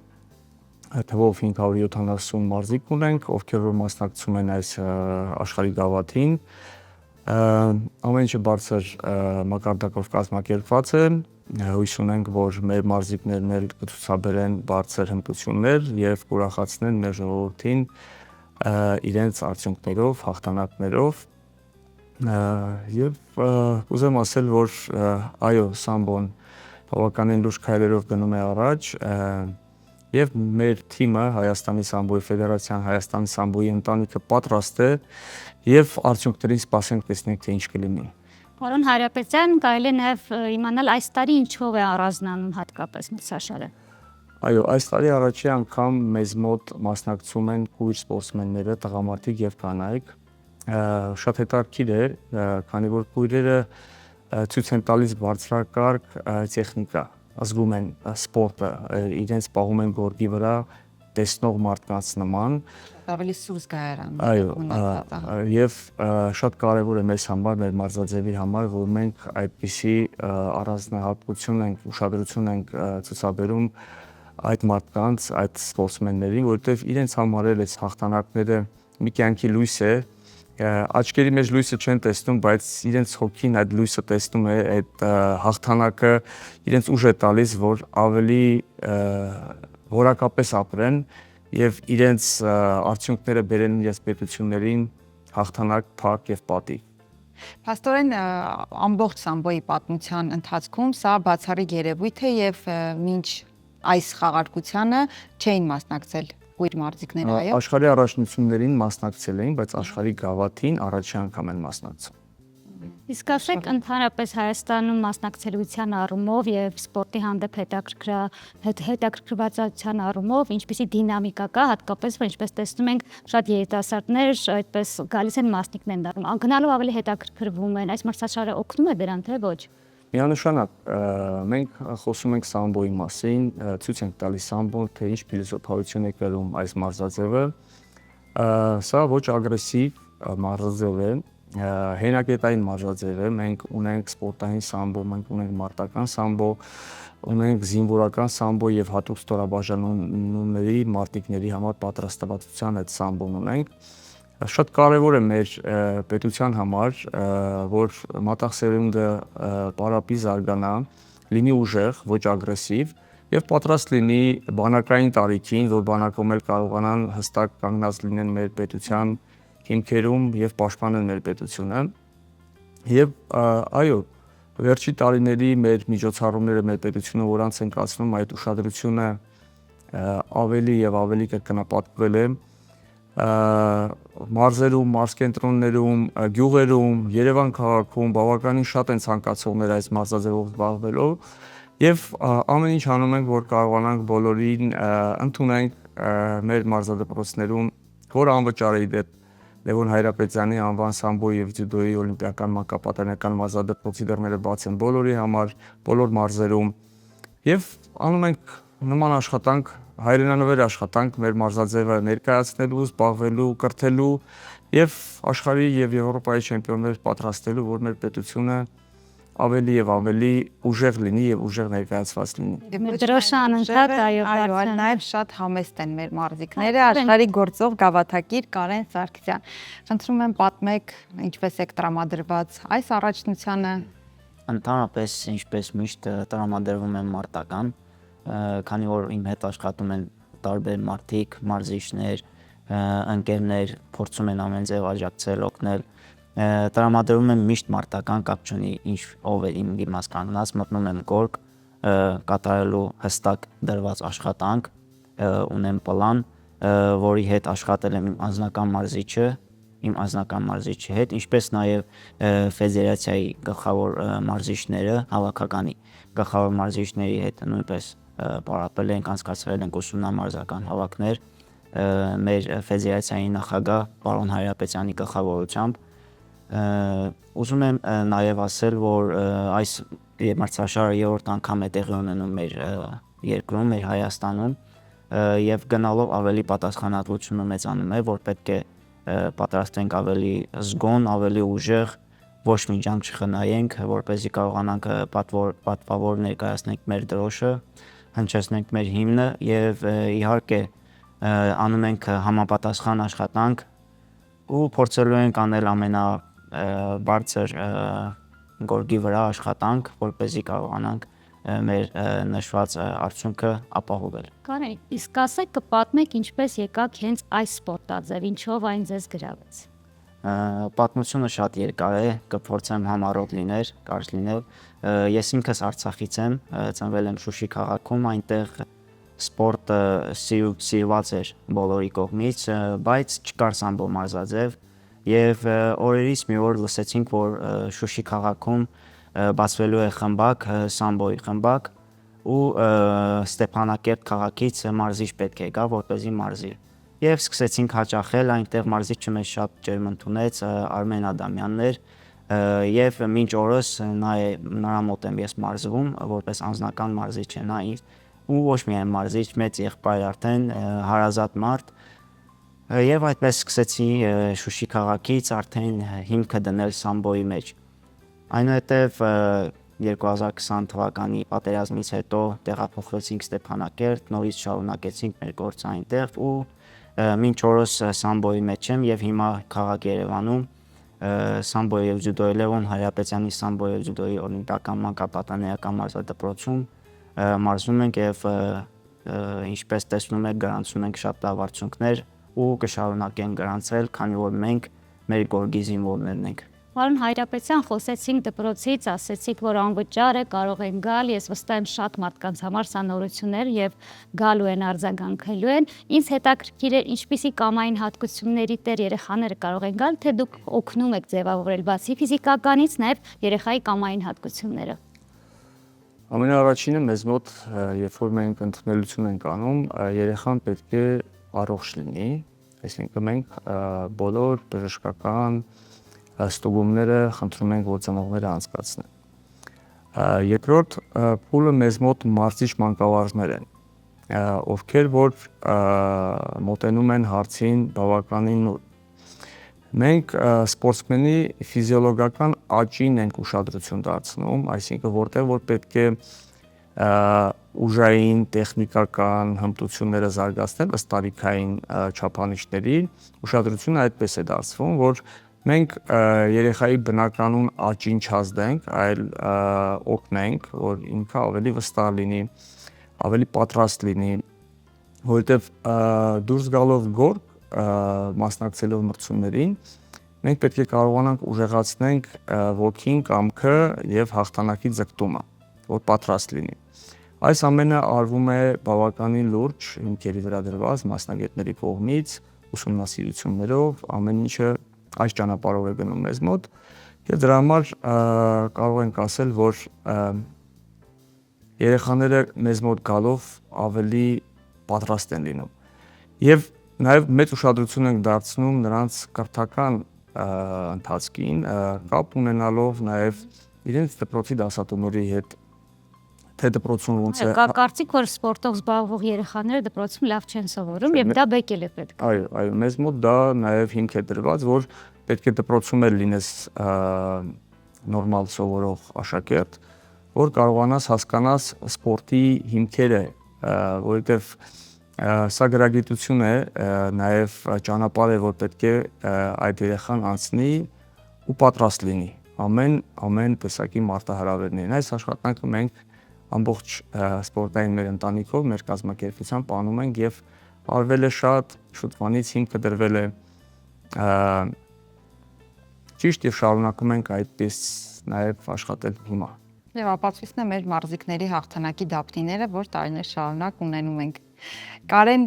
Speaker 6: Թվով 570 մարզիկ ունենք, ովքեր որ մասնակցում են այս աշխարհի գավաթին։ Ամեն ինչը բարձր մակարդակով կազմակերպված է, հույս ունենք, որ մեր մարզիկներն էլ կցուցաբերեն բարձր հմտություններ եւ կուրախացնեն մեր ժողովրդին իրենց արդյունքներով, հաղթանակներով։ Եվ ուզեմ ասել, որ այո, սամբոն բավականին լուրջ քայլերով գնում է առաջ եւ մեր թիմը Հայաստանի Սամբոյի Ֆեդերացիան, Հայաստանի Սամբոյի ընտանիքը պատրաստ է եւ արդյունքներին սպասենք տեսնենք թե ինչ կլինի։
Speaker 2: Պարոն Հարապետյան, կարելի է նաև իմանալ այս տարի ինչով է առանձնանում հատկապես մրցաշարը։
Speaker 6: Այո, այս տարի առաջի անգամ մեզ մոտ մասնակցում են քույր սպորտսմենները, տղամարդիկ եւ կանայք։ Շատ հետաքրքիր է, քանի որ քույրերը ցույց են տալիս բարձրակարգ տեխնիկա, ազգում են սպորտը, իրենց պահում են գորգի վրա տեսնող մարդկանց նման։
Speaker 3: Ավելի սուր զգայարան։
Speaker 6: Այո, եւ շատ կարեւոր է մեզ համար, մեր մարզաձևի համար, որ մենք այդպիսի առանձնահատկություն ենք, ուշադրություն ենք ցուցաբերում այդ մարդկանց, այդ սպորտսմեններին, որովհետեւ իրենց համար էլ այս հաղթանակները մի կյանքի լույս է, աչքերի մեջ լույսը չեն տեսնում, բայց իրենց հոգին այդ լույսը տեսնում է, այդ հաղթանակը իրենց ուժ է տալիս, որ ավելի որակապես ապրեն եւ իրենց արդյունքները բերեն իրենց պետություններին հաղթանակ, փառք եւ պատիվ։
Speaker 3: Փաստորեն ամբողջ Սամբոյի պատմության ընթացքում սա բացառիկ երևույթ է եւ մինչ այս խաղարկությանը չէին մասնակցել քույր մարզիկները, այո։
Speaker 6: Աշխարհի առաջնություններին մասնակցել էին, բայց աշխարհի գավաթին առաջի անգամ են մասնակցում։
Speaker 2: Իսկ ասեք ընդհանրապես Հայաստանում մասնակցելիության առումով եւ սպորտի հանդեպ հետաքրքրվածության առումով ինչպիսի դինամիկա կա, հատկապես որ ինչպես տեսնում ենք շատ երիտասարդներ այդպես գալիս են մասնիկներ դառնում, անգնալով ավելի հետաքրքրվում են, այս մրցաշարը օգնում է դրան թե ոչ։
Speaker 6: Միանշանակ մենք խոսում ենք սամբոյի մասին, ցույց ենք տալիս սամբոն, թե ինչ փիլիսոփայություն է կրում այս մարզաձևը։ Սա ոչ ագրեսիվ մարզաձև է, հենակետային մարզաձև է, մենք ունենք սպորտային սամբո, մենք ունենք մարտական սամբո, ունենք զինվորական սամբո եւ հատուկ ստորաբաժանումների մարտիկների համար պատրաստվածության այդ սամբոն ունենք։ Շատ կարևոր է մեր պետության համար, որ մատաղ սերունդը պարապի զարգանա, լինի ուժեղ, ոչ ագրեսիվ եւ պատրաստ լինի բանակային տարիքին, որ բանակում էլ կարողանան հստակ կանգնած լինեն մեր պետության հիմքերում եւ պաշտպանեն մեր պետությունը։ Եվ այո, վերջի տարիների մեր միջոցառումները, մեր պետությունը որոնց են կացնում, այդ ուշադրությունը ավելի եւ ավելի կրկնապատկվել է մարզերում, մարզկենտրոններում, գյուղերում, Երևան քաղաքում բավականին շատ են ցանկացողներ այս մարզաձևով զբաղվելով եւ ամեն ինչ անում ենք, որ կարողանանք բոլորին ընդունենք մեր մարզադպրոցներում, որ անվճար է դեպ Լևոն Հայրապետյանի անվան սամբոյի եւ ձյուդոյի օլիմպիական մանկապատանեկան մարզադպրոցի դռները բաց են բոլորի համար, բոլոր մարզերում եւ անում ենք նման աշխատանք, հայրենանվեր աշխատանք մեր մարզաձևը ներկայացնելու, զբաղվելու, կրթելու եւ աշխարհի եւ Եվրոպայի չեմպիոններ պատրաստելու, որ մեր պետությունը ավելի եւ ավելի ուժեղ լինի եւ ուժեղ ներկայացված լինի։
Speaker 2: Դրոշը անընդհատ
Speaker 3: այո, նաև շատ համեստ են մեր մարզիկները, աշխարհի գործող գավաթակիր Կարեն Սարգսյան։ Խնդրում եմ պատմեք ինչպես եք տրամադրված այս առաջնությանը։
Speaker 7: Ընդհանրապես ինչպես միշտ տրամադրվում եմ մարտական, քանի որ իմ հետ աշխատում են տարբեր մարդիկ, մարզիչներ, ընկերներ, փորձում են ամեն ձև աջակցել, օգնել։ Տրամադրում եմ միշտ մարտական, կապ չունի ինչ ով է իմ դիմաց կանգնած, մտնում եմ գորգ, կատարելու հստակ դրված աշխատանք, ունեմ պլան, որի հետ աշխատել եմ իմ անձնական մարզիչի հետ, ինչպես նաև ֆեդերացիայի գլխավոր մարզիչները, հավաքականի գլխավոր մարզիչների հետ նույնպես պարապել ենք, անցկացրել ենք ուսումնամարզական հավաքներ մեր ֆեդերացիայի նախագահ պարոն Հայրապետյանի գլխավորությամբ։ Ուզում եմ նաև ասել, որ այս մրցաշարը երրորդ անգամ է տեղի ունենում մեր երկրում, մեր Հայաստանում եւ գնալով ավելի պատասխանատվությունը մեծանում է, որ պետք է պատրաստենք ավելի զգոն, ավելի ուժեղ, ոչ մի ջանք չխնայենք, որպեսզի կարողանանք պատվավոր ներկայացնենք մեր դրոշը, հնչեցնենք մեր հիմնը եւ իհարկե անում ենք համապատասխան աշխատանք ու փորձելու ենք անել ամենաբարձր գորգի վրա աշխատանք, որպեսզի կարողանանք մեր նշված արդյունքը ապահովել։
Speaker 2: Կարեն, իսկ ասեք կպատմեք ինչպես եկաք հենց այս սպորտաձև, ինչով այն ձեզ գրավեց։
Speaker 7: Պատմությունը շատ երկար է, կփորձեմ համառոտ լինել, կարճ լինել։ Ես ինքս Արցախից եմ, ծնվել եմ Շուշի քաղաքում, այնտեղ սպորտը սիրված էր բոլորի կողմից, բայց չկար սամբո մարզաձև եւ օրերից մի օր լսեցինք, որ Շուշի քաղաքում բացվելու է խմբակ, սամբոյի խմբակ ու Ստեփանակերտ քաղաքից մարզիչ պետք է գա, որպեսզի մարզի։ Եվ սկսեցինք հաճախել, այնտեղ մարզիչը մեզ շատ ջերմ ընդունեց, Արմեն Ադամյանն էր, եւ մինչ օրս նրա մոտ եմ ես մարզվում, որպես անձնական մարզիչ է նա ինձ, ու ոչ միայն մարզիչ, մեծ եղբայր արդեն հարազատ մարդ, եւ այդպես սկսեցի Շուշի քաղաքից արդեն հիմքը դնել սամբոյի մեջ։ Այնուհետև 2020 թվականի պատերազմից հետո տեղափոխվեցինք Ստեփանակերտ, նորից շարունակեցինք մեր գործը այնտեղ ու մինչ օրս սամբոյի մեջ եմ եւ հիմա քաղաք Երևանում սամբոյի եւ ջյուդոյի Լևոն Հարապետյանի սամբոյի եւ ջյուդոյի օլիմպիական մանկապատանեկան մարզադպրոցում մարզում ենք եւ ինչպես տեսնում եք գրանցում ենք շատ լավ արդյունքներ ու կշարունակենք գրանցել, քանի որ մենք մեր գորգի զինվորներն ենք։
Speaker 2: Պարոն Հայրապետյան, խոսեցինք դպրոցից, ասեցիք, որ անվճար է, կարող են գալ, ես վստահ եմ շատ մարդկանց համար սա նորություններ եւ գալու են, արձագանքելու են։ Ինձ հետաքրքիր է, ինչպիսի կամային հատկությունների տեր երեխաները կարող են գալ, թե դուք օգնում եք ձևավորել բացի ֆիզիկականից նաեւ երեխայի կամային հատկությունները։
Speaker 6: Ամենաառաջինը մեզ մոտ, երբ որ մենք ընդունելություն ենք անում, երեխան պետք է առողջ լինի, այսինքն մենք բոլոր բժշկական ստուգումները խնդրում ենք, որ ծնողները անցկացնեն։ Երկրորդ փուլը մեզ մոտ մարզիչ մանկավարժներ են, ովքեր որ մոտենում են հարցին բավականին նոր։ Մենք սպորտսմենի ֆիզիոլոգիական աճին ենք ուշադրություն դարձնում, այսինքն որտեղ որ պետք է ուժային, տեխնիկական հմտությունները զարգացնել ըստ տարիքային չափանիշների, ուշադրությունը այդպես է դարձվում, որ մենք երեխայի բնականon աճին չազդենք, այլ օգնենք, որ ինքը ավելի վստահ լինի, ավելի պատրաստ լինի, որովհետև դուրս գալով գորգ, մասնակցելով մրցումներին, մենք պետք է կարողանանք ուժեղացնենք ոգին, կամքը եւ հաղթանակի ձգտումը, որ պատրաստ լինի։ Այս ամենը արվում է բավականին լուրջ հիմքերի վրա դրված մասնագետների կողմից, ուսումնասիրություններով, ամեն ինչը այս ճանապարհով է գնում մեզ մոտ եւ դրա համար կարող ենք ասել, որ երեխաները մեզ մոտ գալով ավելի պատրաստ են լինում եւ նաեւ մեծ ուշադրություն ենք դարձնում նրանց կրթական ընթացքին, կապ ունենալով նաեւ իրենց դպրոցի դասատուների հետ, թե դպրոցում ոնց է։
Speaker 2: Կարծիք, որ սպորտով զբաղվող երեխաները դպրոցում լավ չեն սովորում եւ դա բեկել է պետք։
Speaker 6: Այո, մեզ մոտ դա նաեւ հիմք է դրված, որ պետք է դպրոցում էլ լինես նորմալ սովորող աշակերտ, որ կարողանաս հասկանաս սպորտի հիմքերը, որովհետեւ սա գրագիտություն է, նաեւ ճանապարհ է, որ պետք է այդ երեխան անցնի ու պատրաստ լինի ամեն տեսակի մարտահրավերներին։ Այս աշխատանքը մենք ամբողջ սպորտային մեր ընտանիքով, մեր կազմակերպությամբ անում ենք եւ արվել է շատ շուտվանից հիմքը դրվել է ճիշտ եւ շարունակում ենք այդպես նաեւ աշխատել հիմա։
Speaker 3: Եվ ապացույցն է մեր մարզիկների հաղթանակի դափնիները, որ տարիներ շարունակ ունենում ենք։ Կարեն,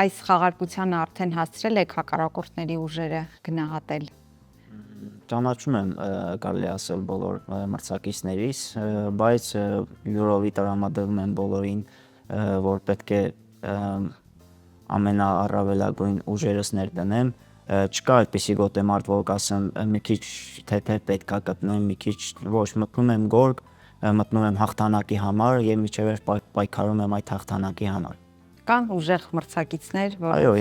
Speaker 3: այս խաղարկությանը արդեն հասցրել եք հակառակորդների ուժերը գնահատել։
Speaker 7: Ճանաչում եմ կարելի ասել բոլոր մրցակիցներիս, բայց յուրովի տրամադրում եմ բոլորին, որ պետք է ամենաառավելագույն ուժերս ներդնեմ։ Չկա այդպիսի գոտեմարտ, որ կասեմ մի քիչ թեթև պետքա գտնեմ, մի քիչ ոչ, մտնում եմ գորգ, մտնում եմ հաղթանակի համար եւ միջևեր պայքարում եմ այդ հաղթանակի համար։
Speaker 3: Կան ուժեղ մրցակիցներ, որ
Speaker 7: Այո,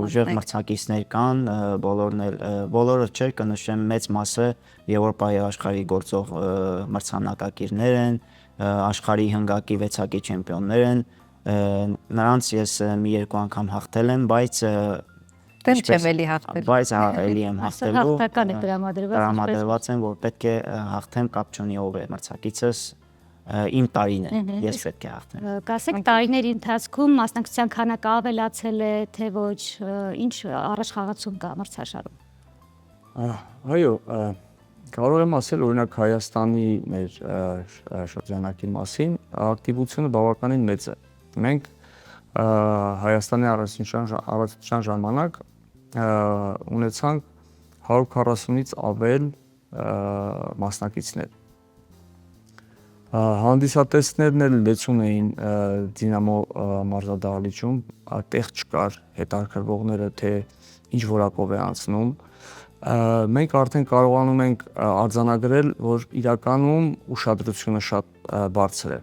Speaker 7: ուժեղ մրցակիցներ կան, բոլորը չէ, կնշեմ մեծ մասը Եվրոպայի աշխարհի գործող մրցանակակիրներ են, աշխարհի հնգակի 6-ակի չեմպիոններ են, նրանց ես մի երկու անգամ հաղթել եմ, բայց
Speaker 3: դեմ չեմ էլի հաղթել։
Speaker 7: Բայց էլի եմ հաղթելու։
Speaker 2: Հաղթական է
Speaker 7: տրամադրված եմ, որ պետք է հաղթեմ, կապ չունի ով է մրցակիցս, իմ տարին է, ես պետք է հաղթեմ։
Speaker 2: Կասեք, տարիների ընթացքում մասնակցության քանակը ավելացել է, թե ոչ, ինչ առաջխաղացում կա մրցաշարում։
Speaker 6: Այո, կարող եմ ասել օրինակ Հայաստանի մեր շրջանակի մասին, ակտիվությունը բավականին մեծ է։ Մենք Հայաստանի առողջության ժամանակ ունեցանք 140-ից ավել մասնակիցներ։ Հանդիսատեսներն էլ լեցուն էին Դինամո մարզադահլիճում, այդտեղ չկար հետաքրքրվողները, թե ինչ որակով է անցնում։ Մենք արդեն կարողանում ենք արձանագրել, որ իրականում ուշադրությունը շատ բարձր է։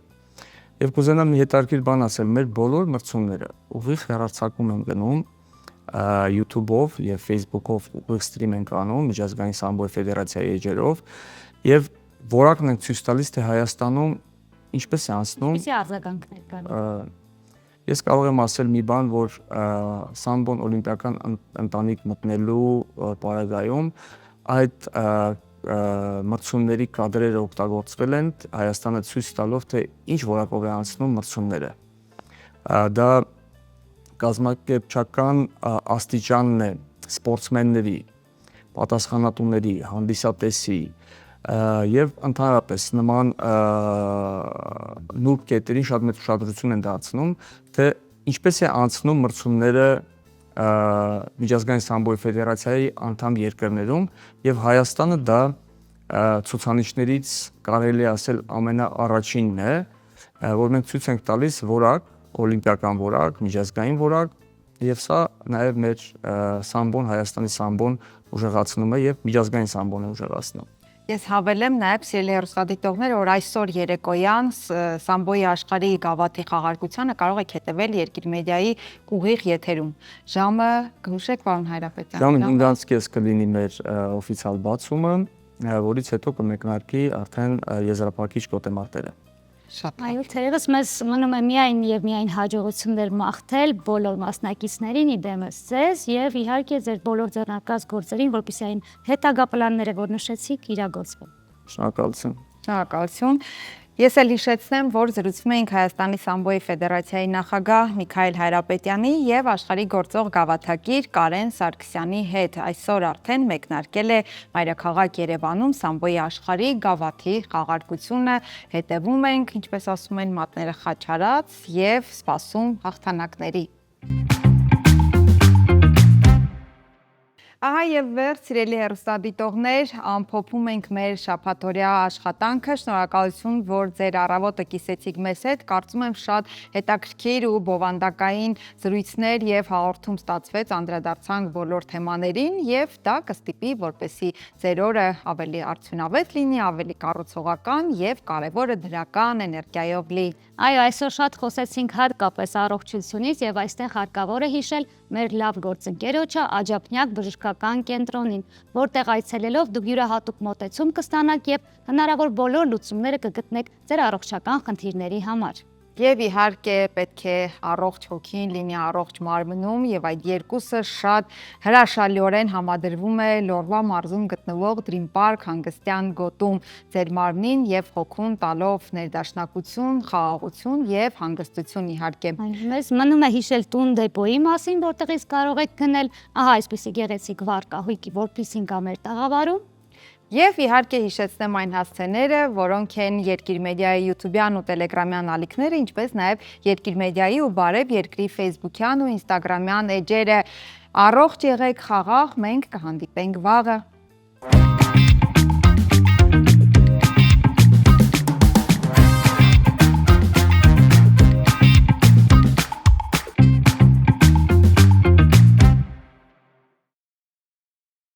Speaker 6: Եվ կուզենամ մի հետաքրքիր բան ասել, մեր բոլոր մրցումները ուղիղ հեռարձակում են գնում YouTube-ով եւ Facebook-ով ուղիղ սթրիմ ենք անում միջազգային սամբոյ ֆեդերացիայի էջերով եւ որակն ենք ցույց տալիս, թե Հայաստանում ինչպես է անցնում։
Speaker 2: Ինչի արձագանքներ կան։
Speaker 6: Ես կարող եմ ասել մի բան, որ սամբոն օլիմպիական ընտանիք մտնելու պարագայում այդ մրցումների կադրերը օգտագործվել են Հայաստանը ցույց տալով, թե ինչ որակով է անցնում մրցումները։ Դա կազմակերպչական աստիճանն է սպորտսմենների, պատասխանատուների, հանդիսատեսի եւ ընդհանրապես նման նուրբ կետերին շատ մեծ ուշադրություն են դարձնում, թե ինչպես է անցնում մրցումները միջազգային սամբոյ ֆեդերացիայի անդամ երկրներում եւ Հայաստանը դա ցուցանիշներից կարելի է ասել ամենաառաջինն է, որ մենք ցույց ենք տալիս որակ, օլիմպիական որակ, միջազգային որակ եւ սա նաեւ մեր սամբոն, Հայաստանի սամբոն ուժեղացնում է եւ միջազգային սամբոն է ուժեղացնում։
Speaker 3: Ես հավելեմ նաև սիրելի հեռուստադիտողներ, որ այսօր երեկոյան սամբոյի աշխարհի գավաթի խաղարկությանը կարող եք հետևել Երկիր մեդիայի ուղիղ եթերում։ Ժամը կհուշեք, պարոն Հայրապետյան։
Speaker 6: Ժամը 5:30 կլինի մեր օֆիցիալ բացումը, որից հետո կմեկնարկի արդեն եզրափակիչ գոտեմարտերը։
Speaker 3: Շատ
Speaker 2: Այո, թերևս մեզ մնում է միայն եւ միայն հաջողություններ մաղթել բոլոր մասնակիցներին իդեմս ձեզ եւ իհարկե ձեր բոլոր ձեռնարկած գործերին, որպեսզի այն հետագա պլանները, որ նշեցիք, իրագործվեն։
Speaker 6: Շնորհակալություն։
Speaker 3: Շնորհակալություն։ Ես էլ հիշեցնեմ, որ զրուցում էինք Հայաստանի Սամբոյի Ֆեդերացիայի նախագահ Միքայել Հայրապետյանի եւ աշխարհի գործող գավաթակիր Կարեն Սարգսյանի հետ։ Այսօր արդեն մեկնարկել է մայրաքաղաք Երևանում Սամբոյի աշխարհի գավաթի խաղարկությունը։ Հետևում ենք, ինչպես ասում են, մատները խաչարած եւ սպասում հաղթանակների։ Ահա եւ վերջ, սիրելի հեռուստադիտողներ, ամփոփում ենք մեր շաբաթօրյա աշխատանքը։ Շնորհակալություն, որ ձեր առավոտը կիսեցիք մեզ հետ։ Կարծում եմ շատ հետաքրքիր ու բովանդակային զրույցներ եւ հաղորդում ստացվեց, անդրադարձանք բոլոր թեմաներին եւ դա կստիպի, որպեսզի ձեր օրը ավելի արդյունավետ լինի, ավելի կառուցողական եւ կարեւորը դրական էներգիայով լի։
Speaker 2: Այո, այսօր շատ խոսեցինք հատկապես առողջությունից եւ այստեղ հարկավոր է հիշել մեր լավ գործընկերոջը Աջափնյակ բժշկական կենտրոնին, որտեղ այցելելով դուք յուրահատուկ մոտեցում կստանաք եւ հնարավոր բոլոր լուծումները կգտնեք ձեր առողջական խնդիրների համար։
Speaker 3: Եվ իհարկե պետք է առողջ հոգին լինի առողջ մարմնում եւ այդ երկուսը շատ հրաշալիորեն համադրվում է Լորվա մարզում գտնվող Dream Park հանգստյան գոտում ձեր մարմնին եւ հոգուն տալով ներդաշնակություն, խաղաղություն եւ հանգստություն իհարկե։
Speaker 2: Մեզ մնում է հիշել տուն դեպոյի մասին, որտեղից կարող եք գնել, ահա այսպեսի գեղեցիկ վարկահույքի, որպեսզի կա մեր տաղավարում։
Speaker 3: Եվ իհարկե հիշեցնեմ այն հասցեները, որոնք են Երկիր մեդիայի YouTube-յան ու Telegram-յան ալիքները, ինչպես նաև Երկիր մեդիայի ու Բարև Երկրի Facebook-յան ու Instagram-յան էջերը։ Առողջ եղեք, խաղաղ, մենք կհանդիպենք վաղը։